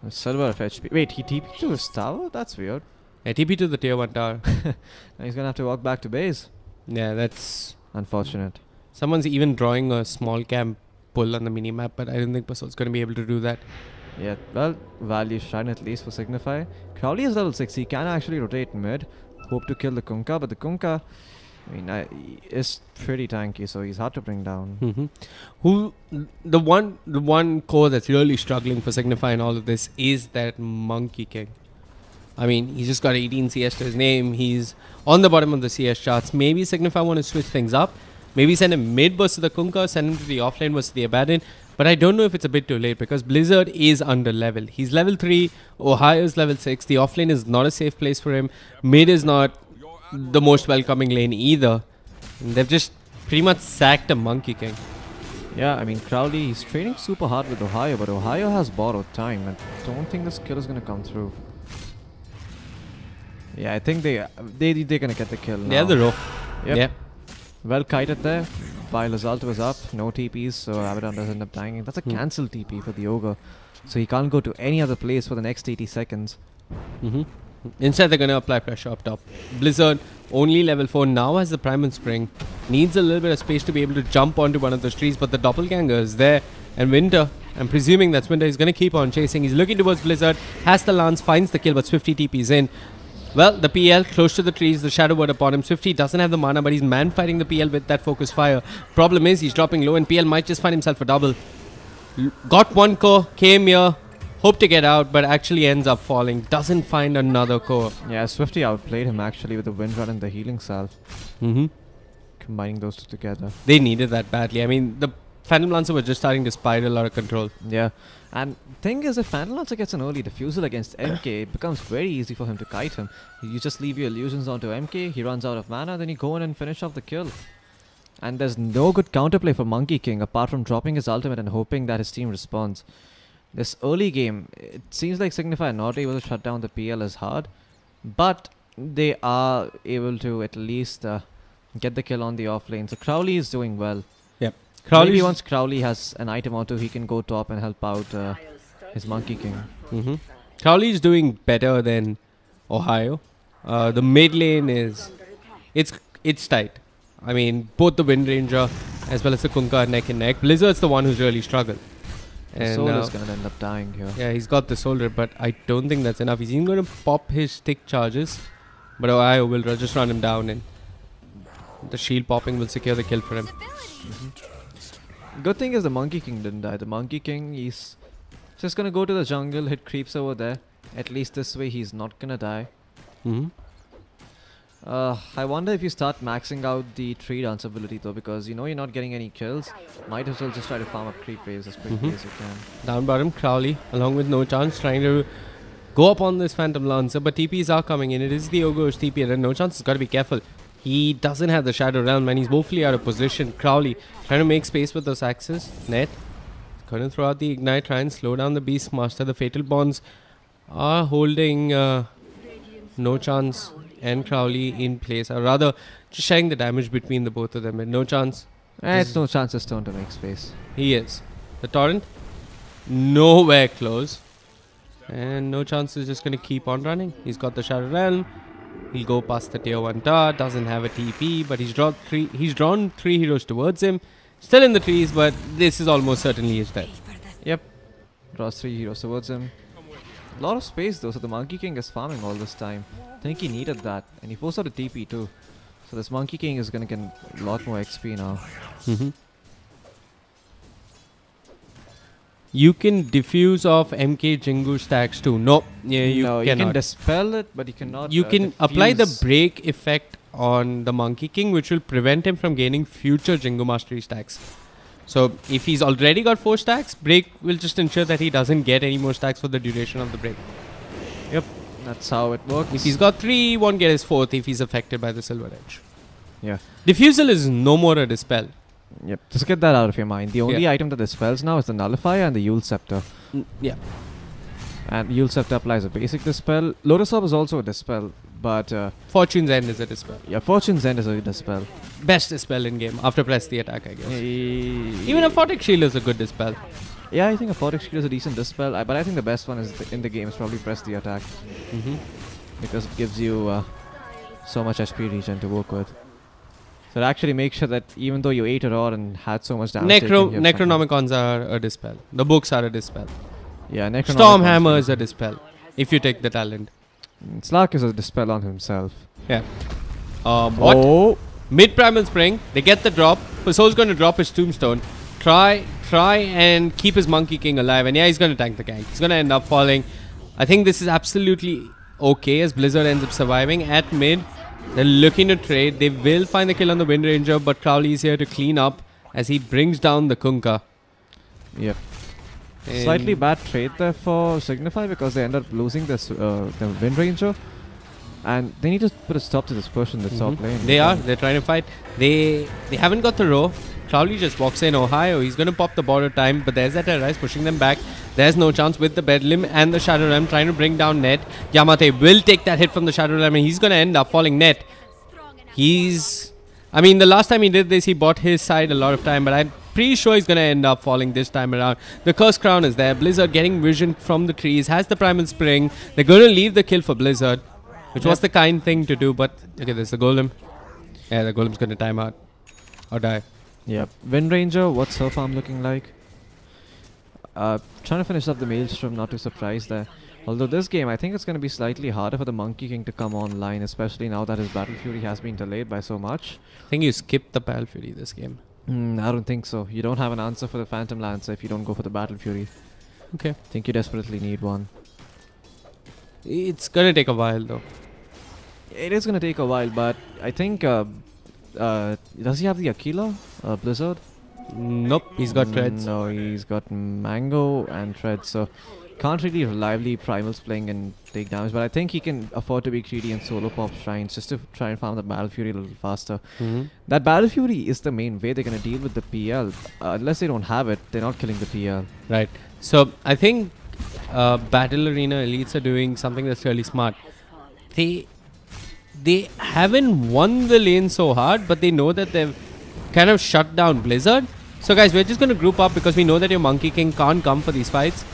Silver of HP. Wait, he TP'd to his tower? That's weird. Yeah, TP to the tier 1 tower. Now he's going to have to walk back to base. Yeah, that's unfortunate. Someone's even drawing a small camp pull on the minimap, but I don't think Persaud's going to be able to do that. Yeah, well, value shine at least for Signify. Crowley is level 6. He can actually rotate mid. Hope to kill the Kunkka, but the Kunkka, I mean, is pretty tanky, so he's hard to bring down. The one core that's really struggling for Signify in all of this is that Monkey King. I mean, he's just got 18 CS to his name. He's on the bottom of the CS charts. Maybe Signify want to switch things up. Maybe send him mid versus the Kunkka, send him to the offlane versus the Abaddon. But I don't know if it's a bit too late because Blizzard is under level. He's level 3, Ohio's level 6. The offlane is not a safe place for him. Mid is not the most welcoming lane either. And they've just pretty much sacked a Monkey King. Yeah, I mean, Crowley, he's training super hard with Ohio, but Ohio has borrowed time. I don't think this kill is going to come through. Yeah, I think they're gonna get the kill now. Yeah, the row. Yep. Yeah. Well kited there. While Lazalt was up, no TPs, so Abaddon doesn't end up dying. That's a cancel TP for the Ogre. So he can't go to any other place for the next 80 seconds. Instead, they're gonna apply pressure up top. Blizzard, only level 4, now has the Primal Spring. Needs a little bit of space to be able to jump onto one of those trees, but the Doppelganger is there. And Winter, I'm presuming that's Winter, he's gonna keep on chasing. He's looking towards Blizzard, has the Lance, finds the kill, but Swifty TP's in. Well, the PL close to the trees, the Shadow Word upon him. Swifty doesn't have the mana, but he's man fighting the PL with that focus fire. Problem is, he's dropping low and PL might just find himself a double. Got one core, came here, hoped to get out, but actually ends up falling. Doesn't find another core. Yeah, Swifty outplayed him actually with the Wind Run and the Healing Salve. Combining those two together. They needed that badly. I mean, the Phantom Lancer was just starting to spiral out of control. Yeah. And thing is, if Phantom Lancer gets an early defusal against MK, it becomes very easy for him to kite him. You just leave your illusions onto MK, he runs out of mana, then you go in and finish off the kill. And there's no good counterplay for Monkey King apart from dropping his ultimate and hoping that his team responds. This early game, it seems like Signify not able to shut down the PL is hard, but they are able to at least get the kill on the offlane. So Crowley is doing well. Yep. Maybe once Crowley has an item or two, he can go top and help out his Monkey King. Crowley is doing better than Ohio. The mid lane is... It's tight. I mean, both the Wind Ranger as well as the Kunkka are neck and neck. Blizzard's the one who's really struggled. And Soul is gonna end up dying here. yeah, he's got the soldier, but I don't think that's enough. He's even going to pop his stick charges, but Ohio will just run him down, and the shield popping will secure the kill for him. Good thing is the Monkey King didn't die. The Monkey King, he's just gonna go to the jungle, hit creeps over there. At least this way he's not gonna die. Mm-hmm. I wonder if you start maxing out the tree dance ability though, because you know you're not getting any kills. Might as well just try to farm up creep waves as quickly as you can. Down bottom, Crowley, along with No Chance, trying to go up on this Phantom Lancer, but TPs are coming in. It is the Ogre's TP, and No Chance has got to be careful. He doesn't have the Shadow Realm, and he's woefully out of position. Crowley trying to make space with those axes. Net going to throw out the Ignite, try and slow down the Beastmaster. The Fatal Bonds are holding No Chance and Crowley in place, or rather just sharing the damage between the both of them. And No Chance, It's No Chance's turn to make space. he is. The Torrent, nowhere close. And No Chance is just going to keep on running. He's got the Shadow Realm. He'll go past the tier 1 tower. Doesn't have a TP, but he's drawn three heroes towards him. Still in the trees, but this is almost certainly his death. Yep. Draws 3 heroes towards him. A lot of space though, so the Monkey King is farming all this time. I think he needed that, and he forced out a TP too. So this Monkey King is gonna get a lot more XP now. You can diffuse off MK Jingu stacks too. No, yeah, you no, cannot. you can dispel it, but you cannot. You can apply the diffuse. break effect on the Monkey King, which will prevent him from gaining future Jingu Mastery stacks. So if he's already got 4 stacks, break will just ensure that he doesn't get any more stacks for the duration of the break. Yep, that's how it works. If he's got 3, he won't get his 4th if he's affected by the Silver Edge. Yeah. Diffusal is no more a dispel. Yep. Just get that out of your mind. The only item that dispels now is the Nullifier and the Yule Scepter. Yeah. And Yule Scepter applies a basic dispel. Lotus Orb is also a dispel, but Fortune's End is a dispel. yeah, Fortune's End is a dispel. Best dispel in game after press the attack, I guess. Even Even a Photic Shield is a good dispel. yeah, I think a Photic Shield is a decent dispel, but I think the best one is in the game is probably press the attack because it gives you so much HP regen to work with. So it actually makes sure that even though you ate it all and had so much damage, Necronomicons are a dispel. The books are a dispel. yeah, Necronomicon. Stormhammer is a dispel. If you take the talent. Slark is a dispel on himself. Yeah. What? Oh. Mid Primal Spring. They get the drop. Pasol's going to drop his Tombstone. Try and keep his Monkey King alive. And yeah, he's going to tank the gank. He's going to end up falling. I think this is absolutely okay as Blizzard ends up surviving. At mid, they're looking to trade. They will find the kill on the Wind Ranger, but Crowley is here to clean up as he brings down the Kunkka. Yep. And Slightly bad trade there for Signify because they end up losing this the Wind Ranger. And they need to put a stop to this push in the top lane. They're trying to fight. They haven't got the row. Crowley just walks in. Ohio, he's going to pop the border time, but there's that Arise pushing them back. There's No Chance with the Bedlam and the Shadow Realm trying to bring down Net. Yamate will take that hit from the Shadow Realm and he's going to end up falling. Net. I mean, the last time he did this, he bought his side a lot of time, but I'm pretty sure he's going to end up falling this time around. The Curse Crown is there. Blizzard getting vision from the trees, has the Primal Spring. They're going to leave the kill for Blizzard, which was the kind thing to do, but okay, there's the Golem. Yeah, the Golem's going to time out or die. Yep. Wind Ranger, what's her farm looking like? Trying to finish up the Maelstrom, not too surprised there. Although this game, I think it's going to be slightly harder for the Monkey King to come online, especially now that his Battle Fury has been delayed by so much. I think you skipped the Battle Fury this game. I don't think so. You don't have an answer for the Phantom Lancer if you don't go for the Battle Fury. Okay. I think you desperately need one. It's going to take a while though. It is going to take a while, but I think... does he have the Aquila? Blizzard? Nope, he's got treads. No, he's got Mango and treads, so can't really reliably primals playing and take damage, but I think he can afford to be greedy and solo pop shrines just to try and farm the Battle Fury a little faster. That Battle Fury is the main way they're going to deal with the PL. Unless they don't have it, they're not killing the PL. Right. So I think Battle Arena Elites are doing something that's really smart. They haven't won the lane so hard, but they know that they've kind of shut down Blizzard. So guys, we're just going to group up because we know that your Monkey King can't come for these fights.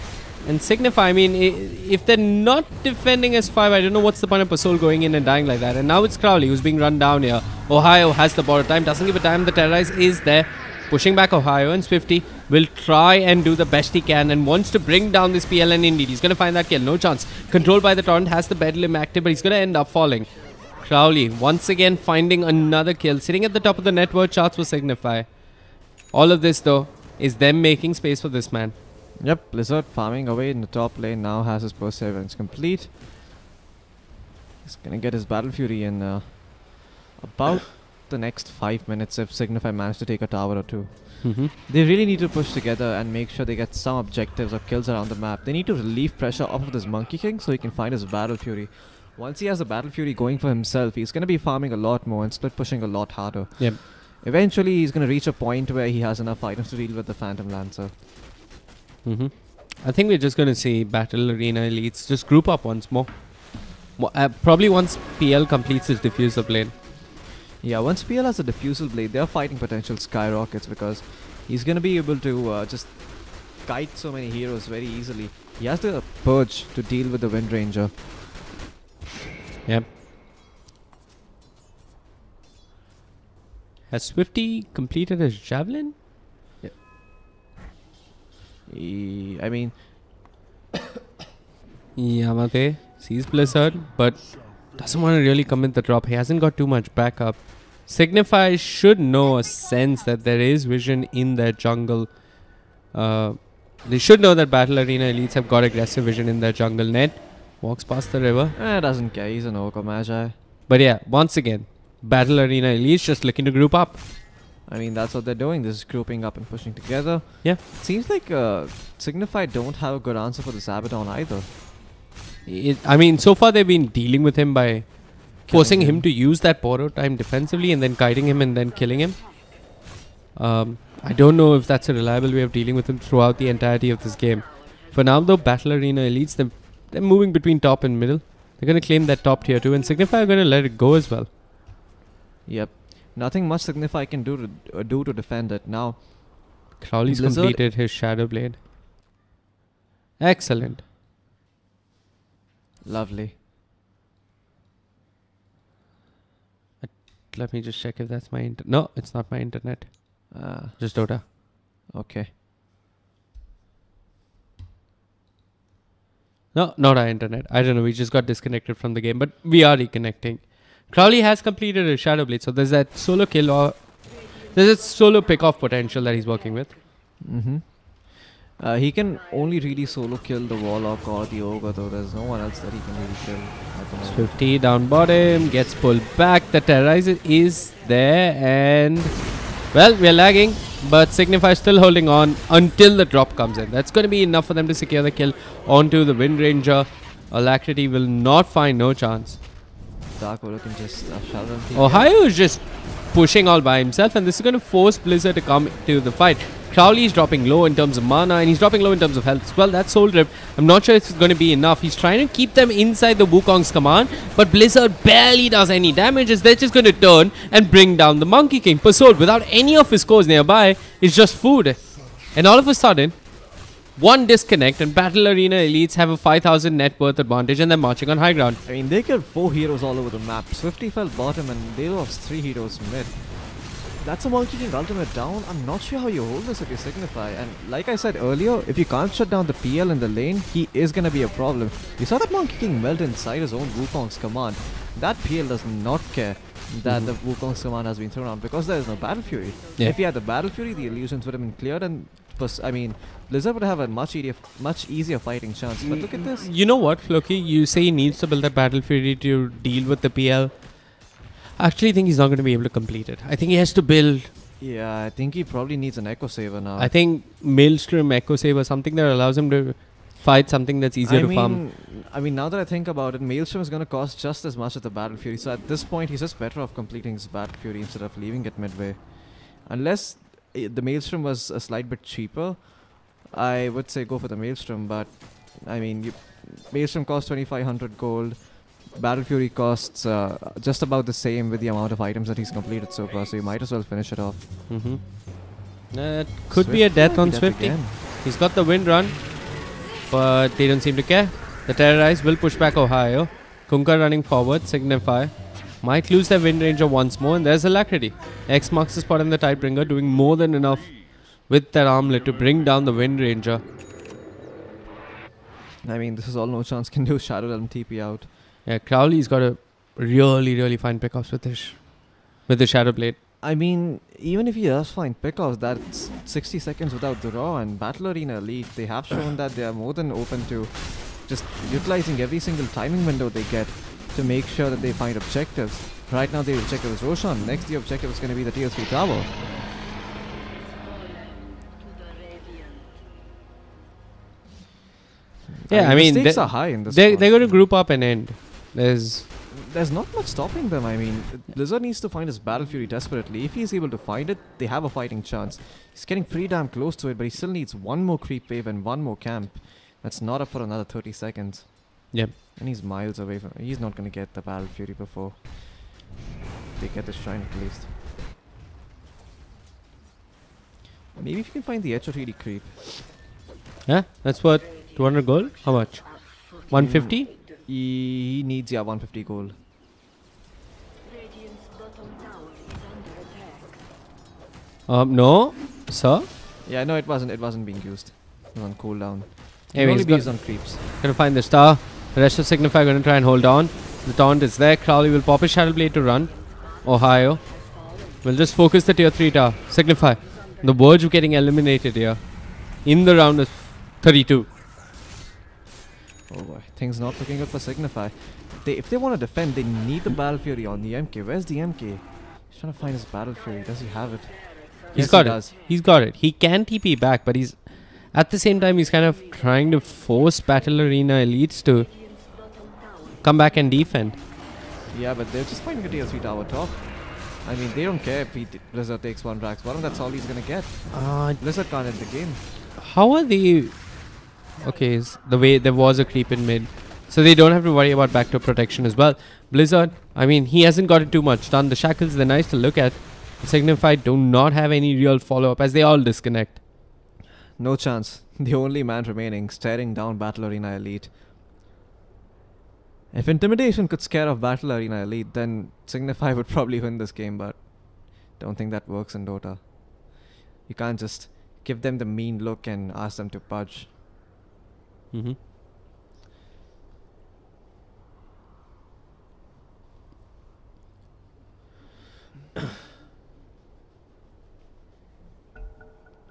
And Signify, I mean, if they're not defending S5, I don't know what's the point of Pasol going in and dying like that. And now it's Crowley who's being run down here. Ohio has the border time, doesn't give a damn. The Terrorize is there. pushing back Ohio, and Swifty will try and do the best he can and wants to bring down this PL, and indeed he's going to find that kill. No chance. Controlled by the Torrent, has the Bedlam active, but he's going to end up falling. Crowley once again finding another kill, sitting at the top of the net worth charts for Signify. All of this though is them making space for this man. Yep, Blizzard farming away in the top lane, now has his Perseverance complete. He's gonna get his Battle Fury in about the next 5 minutes if Signify manage to take a tower or two. They really need to push together and make sure they get some objectives or kills around the map. They need to relieve pressure off of this Monkey King so he can find his Battle Fury. Once he has the Battle Fury going for himself, he's gonna be farming a lot more and split pushing a lot harder. Yep. Eventually, he's gonna reach a point where he has enough items to deal with the Phantom Lancer. I think we're just going to see Battle Arena Elites just group up once more. Probably once PL completes his diffuser blade. Yeah, once PL has a Diffusal Blade, their fighting potential skyrockets because he's going to be able to just kite so many heroes very easily. He has the Purge to deal with the Wind Ranger. Yep. Has Swifty completed his Javelin? I mean, Yamate sees Blizzard, but doesn't want to really commit the drop. He hasn't got too much backup. Signify should know a sense that there is vision in their jungle. They should know that Battle Arena Elites have got aggressive vision in their jungle. Net walks past the river. Doesn't care. He's an Ogre Magi. But yeah, once again, Battle Arena Elites just looking to group up. I mean, that's what they're doing. This is grouping up and pushing together. Yeah. Seems like Signify don't have a good answer for this Abaddon either. I mean, so far they've been dealing with him by forcing him to use that Poro time defensively and then kiting him and then killing him. I don't know if that's a reliable way of dealing with him throughout the entirety of this game. For now though, Battle Arena Elites, they're moving between top and middle. They're going to claim that top tier 2 and Signify are going to let it go as well. Yep. Nothing much Signify can do to defend it. Now, Crowley's Blizzard completed his Shadow Blade. Excellent. Lovely. Let me just check if that's my internet. No, it's not my internet. Just Dota. Okay. No, not our internet. I don't know. We just got disconnected from the game, but we are reconnecting. Crowley has completed his Shadow Blade, so there's that solo kill or there's a solo pick-off potential that he's working with. He can only really solo kill the Warlock or the Ogre, though there's no one else that he can really kill at the moment. Swifty down bottom, gets pulled back. The Terrorizer is there, and well, we're lagging, but Signify still holding on until the drop comes in. That's going to be enough for them to secure the kill onto the Wind Ranger. Alacrity will not find no chance. Dark Order can just shut them. Ohio is just pushing all by himself, and this is going to force Blizzard to come to the fight. Crowley is dropping low in terms of mana, and he's dropping low in terms of health as well. That Soul Rip, I'm not sure it's going to be enough. He's trying to keep them inside the Wukong's command, but Blizzard barely does any damage as they're just going to turn and bring down the Monkey King. Persold, without any of his cores nearby, is just food. And all of a sudden, one disconnect and Battle Arena Elites have a 5,000 net worth advantage and they're marching on high ground. I mean, they killed 4 heroes all over the map. Swifty fell bottom and they lost 3 heroes mid. That's a Monkey King ultimate down. I'm not sure how you hold this if you Signify. And like I said earlier, if you can't shut down the PL in the lane, he is going to be a problem. You saw that Monkey King melt inside his own Wukong's command. That PL does not care that the Wukong's command has been thrown out because there is no Battle Fury. Yeah. If he had the Battle Fury, the illusions would have been cleared and I mean, Blizzard would have a much easier fighting chance. But look at this. You know what, Floki? You say he needs to build that Battle Fury to deal with the PL. I actually think he's not going to be able to complete it. I think he has to build. Yeah, I think he probably needs an Echo Saver now. I think Maelstrom, Echo Saver, something that allows him to fight something that's easier to farm. I mean, now that I think about it, Maelstrom is going to cost just as much as the Battle Fury. So at this point, he's just better off completing his Battle Fury instead of leaving it midway. Unless the Maelstrom was a slight bit cheaper, I would say go for the Maelstrom. But I mean, Maelstrom costs 2,500 gold. Battle Fury costs just about the same with the amount of items that he's completed so far, so you might as well finish it off. Could be a death on Death Swifty. again. He's got the wind run, but they don't seem to care. The Terrorize will push back Ohio. Kunkka running forward, Signify. Might lose their Wind Ranger once more, and there's Alacrity. X marks the spot in the Tidebringer, doing more than enough with that armlet to bring down the Wind Ranger. I mean, this is all No Chance can do. Shadow Realm TP out. Yeah, Crowley's got a really fine pickoffs with the Shadow Blade. I mean, even if he does find pickoffs, that's 60 seconds without the Raw, and Battle Arena Elite, they have shown that they are more than open to just utilizing every single timing window they get to make sure that they find objectives. Right now, the objective is Roshan. Next, the objective is going to be the tier 3 tower. Yeah, I mean, the stakes are high in this. they're going to group up and end. There's not much stopping them. I mean, Blizzard needs to find his Battle Fury desperately. If he's able to find it, they have a fighting chance. He's getting pretty damn close to it, but he still needs one more creep wave and one more camp. That's not up for another 30 seconds. Yep. And he's miles away from... He's not going to get the Battle Fury before they get the shrine at least. Maybe if you can find the HOTD creep. Yeah, that's what, 200 gold? How much? 150? He needs, yeah, 150 gold. Radiant's bottom tower is under attack. No, sir. Yeah, no, it wasn't being used. It was on cooldown. It Anyways, only be used on creeps. Gonna find the star. The rest of Signify gonna try and hold on. The taunt is there. Crowley will pop his Shadow Blade to run. Ohio will just focus the tier 3 tower. Signify, the verge of getting eliminated here in the round of 32. Oh boy, things not looking good for Signify. If they want to defend, they need the Battle Fury on the MK. Where's the MK? He's trying to find his Battle Fury. Does he have it? He's got it. He's got it. He can TP back, but he's at the same time he's kind of trying to force Battle Arena elites to come back and defend. Yeah, but they're just finding a tier 3 tower top. I mean, they don't care if Blizzard takes one Rax bottom. That's all he's gonna get. Blizzard can't end the game. How are they? Okay, the way there was a creep in mid, so they don't have to worry about backdoor protection as well. Blizzard, I mean, he hasn't got it too much done. The shackles, they're nice to look at. Signify do not have any real follow-up as they all disconnect. No chance. The only man remaining, staring down Battle Arena Elite. If Intimidation could scare off Battle Arena Elite, then Signify would probably win this game, but don't think that works in Dota. You can't just give them the mean look and ask them to budge.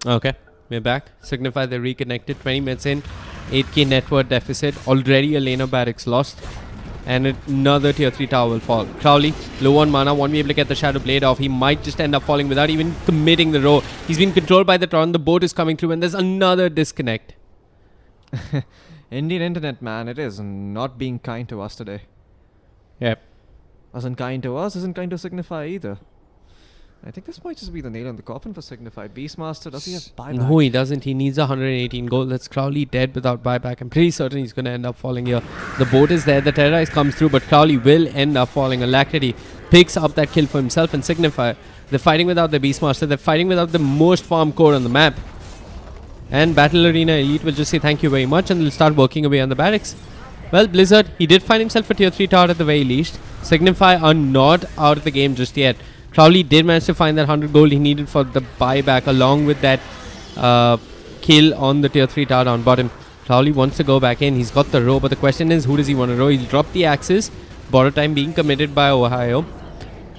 Okay, we're back. Signify they reconnected. 20 minutes in, 8k net worth deficit. Already a laner barracks lost, and another tier 3 tower will fall. Crowley, low on mana, won't be able to get the Shadow Blade off. He might just end up falling without even committing the row. He's been controlled by the Tron. The boat is coming through, and there's another disconnect. Indian internet, man, it is not being kind to us today. Yep. Wasn't kind to us, isn't kind to Signify either. I think this might just be the nail in the coffin for Signify. Beastmaster, does he have buyback? No, he doesn't. He needs 118 gold. That's Crowley dead without buyback. I'm pretty certain he's going to end up falling here. The boat is there. The Terrorize comes through, but Crowley will end up falling. Alacrity picks up that kill for himself and Signify. They're fighting without the Beastmaster. They're fighting without the most farm core on the map. And Battle Arena Elite will just say thank you very much and they'll start working away on the barracks. Well, Blizzard, he did find himself a tier 3 tower at the very least. Signify are not out of the game just yet. Crowley did manage to find that 100 gold he needed for the buyback along with that kill on the tier 3 tower down bottom. Crowley wants to go back in. He's got the row, but the question is, who does he want to row? He'll drop the axes. Borrow time being committed by Ohio.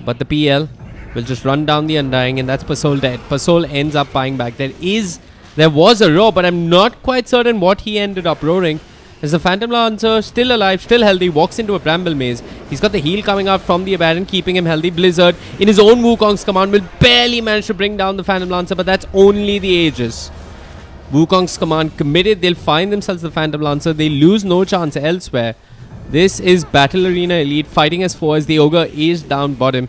But the PL will just run down the Undying, and that's Pasol dead. Pasol ends up buying back. There was a row, but I'm not quite certain what he ended up roaring. As the Phantom Lancer, still alive, still healthy, walks into a Bramble Maze. He's got the heal coming out from the Abaddon, keeping him healthy. Blizzard, in his own Wukong's command, will barely manage to bring down the Phantom Lancer, but that's only the Aegis. Wukong's command committed. They'll find themselves the Phantom Lancer. They lose no chance elsewhere. This is Battle Arena Elite fighting as four as the Ogre is down bottom.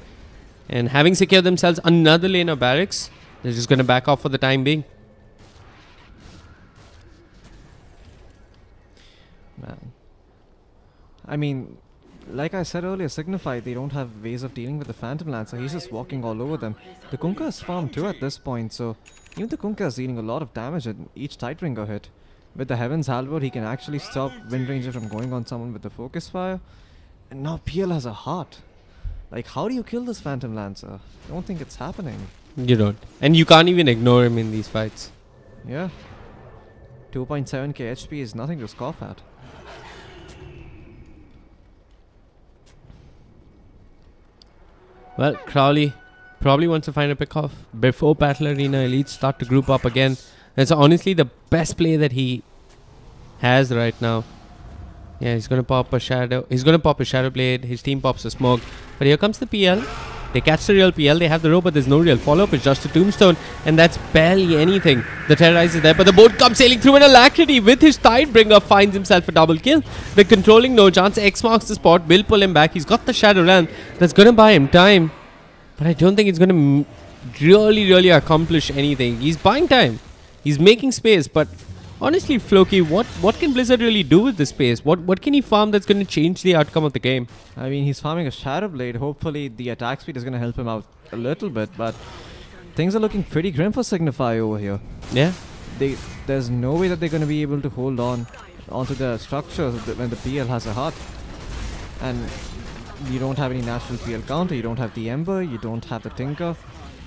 And having secured themselves another laner barracks, they're just going to back off for the time being. Man. I mean, like I said earlier, Signify, they don't have ways of dealing with the Phantom Lancer. He's just walking all over them. The Kunkka is farmed too at this point, so even the Kunkka is dealing a lot of damage at each Tidebringer hit. With the Heaven's Halberd, he can actually stop Wind Ranger from going on someone with the Focus Fire. And now PL has a heart. Like, how do you kill this Phantom Lancer? I don't think it's happening. You don't. And you can't even ignore him in these fights. Yeah. 2.7k HP is nothing to scoff at. Well, Crowley probably wants to find a pick-off before Battle Arena Elites start to group up again. That's honestly the best play that he has right now. Yeah, he's going to pop a shadow. He's going to pop a shadow blade. His team pops a smoke. But here comes the PL. They catch the real PL. They have the rope, but there's no real follow-up. It's just a tombstone. And that's barely anything. The Terrorize is there, but the boat comes sailing through, and Alacrity with his Tidebringer finds himself a double kill. The controlling no chance. X marks the spot. Will pull him back. He's got the Shadow Realm. That's going to buy him time. But I don't think it's going to really accomplish anything. He's buying time. He's making space, but honestly, Floki, what can Blizzard really do with this space? What can he farm that's going to change the outcome of the game? I mean, he's farming a Shadow Blade. Hopefully, the attack speed is going to help him out a little bit, but things are looking pretty grim for Signify over here. Yeah. There's no way that they're going to be able to hold onto the structures when the PL has a heart. And you don't have any natural PL counter, you don't have the Ember, you don't have the Tinker,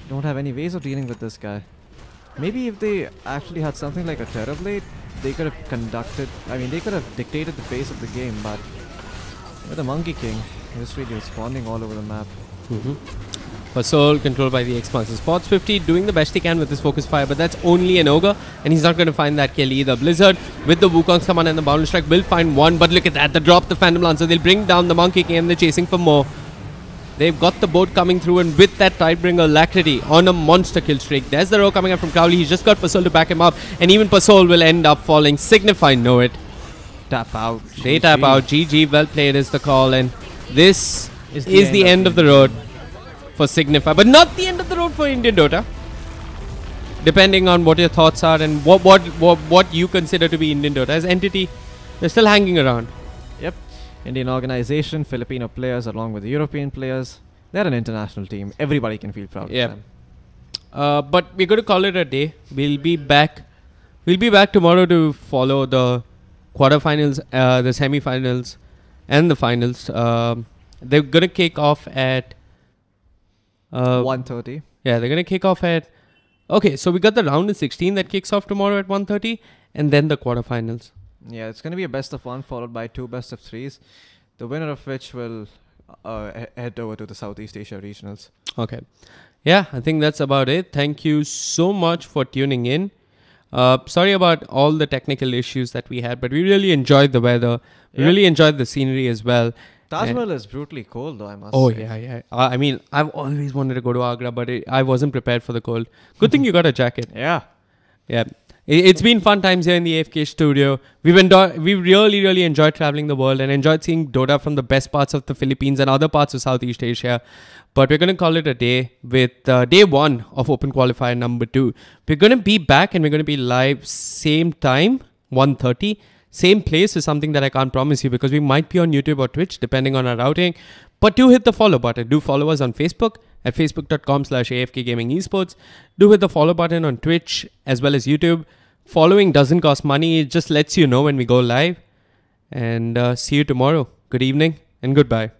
you don't have any ways of dealing with this guy. Maybe if they actually had something like a Terror Blade, they could have they could have dictated the pace of the game, but with the Monkey King, he's really responding all over the map. Pasol controlled by the X-Marks. Spots 50 doing the best he can with his focus fire, but that's only an Ogre, and he's not going to find that kill either. Blizzard with the Wukong's command and the Boundless Strike will find one, but look at that, the drop the Phantom Lancer. They'll bring down the Monkey King and they're chasing for more. They've got the boat coming through, and with that Tidebringer Alacrity on a monster kill streak. There's the row coming up from Crowley. He's just got Pasol to back him up, and even Pasol will end up falling. Signify know it. Tap out. They tap out. GG, well played is the call, and this is the end of the road for Signify, but not the end of the road for Indian Dota. Depending on what your thoughts are and what you consider to be Indian Dota as entity, they're still hanging around. Yep. Indian organization, Filipino players along with the European players. They're an international team. Everybody can feel proud of them. But we're going to call it a day. We'll be back tomorrow to follow the quarterfinals, the semifinals, and the finals. They're going to kick off at 1:30. Yeah, they're going to kick off at... Okay, so we got the round of 16 that kicks off tomorrow at 1:30, and then the quarterfinals. Yeah, it's going to be a best of 1 followed by 2 best of 3s. The winner of which will head over to the Southeast Asia Regionals. Okay. Yeah, I think that's about it. Thank you so much for tuning in. Sorry about all the technical issues that we had, but we really enjoyed the weather. We really enjoyed the scenery as well. Taj Mahal is brutally cold though, I must say. Oh, yeah. I mean, I've always wanted to go to Agra, but I wasn't prepared for the cold. Good thing you got a jacket. Yeah. Yeah. It's been fun times here in the AFK studio. We really enjoyed traveling the world and enjoyed seeing Dota from the best parts of the Philippines and other parts of Southeast Asia. But we're going to call it a day with day 1 of Open Qualifier number 2. We're going to be back and we're going to be live same time, 1:30. Same place is something that I can't promise you because we might be on YouTube or Twitch depending on our routing. But do hit the follow button. Do follow us on Facebook at facebook.com/AFKGamingEsports. Do hit the follow button on Twitch as well as YouTube. Following doesn't cost money. It just lets you know when we go live. And see you tomorrow. Good evening and goodbye.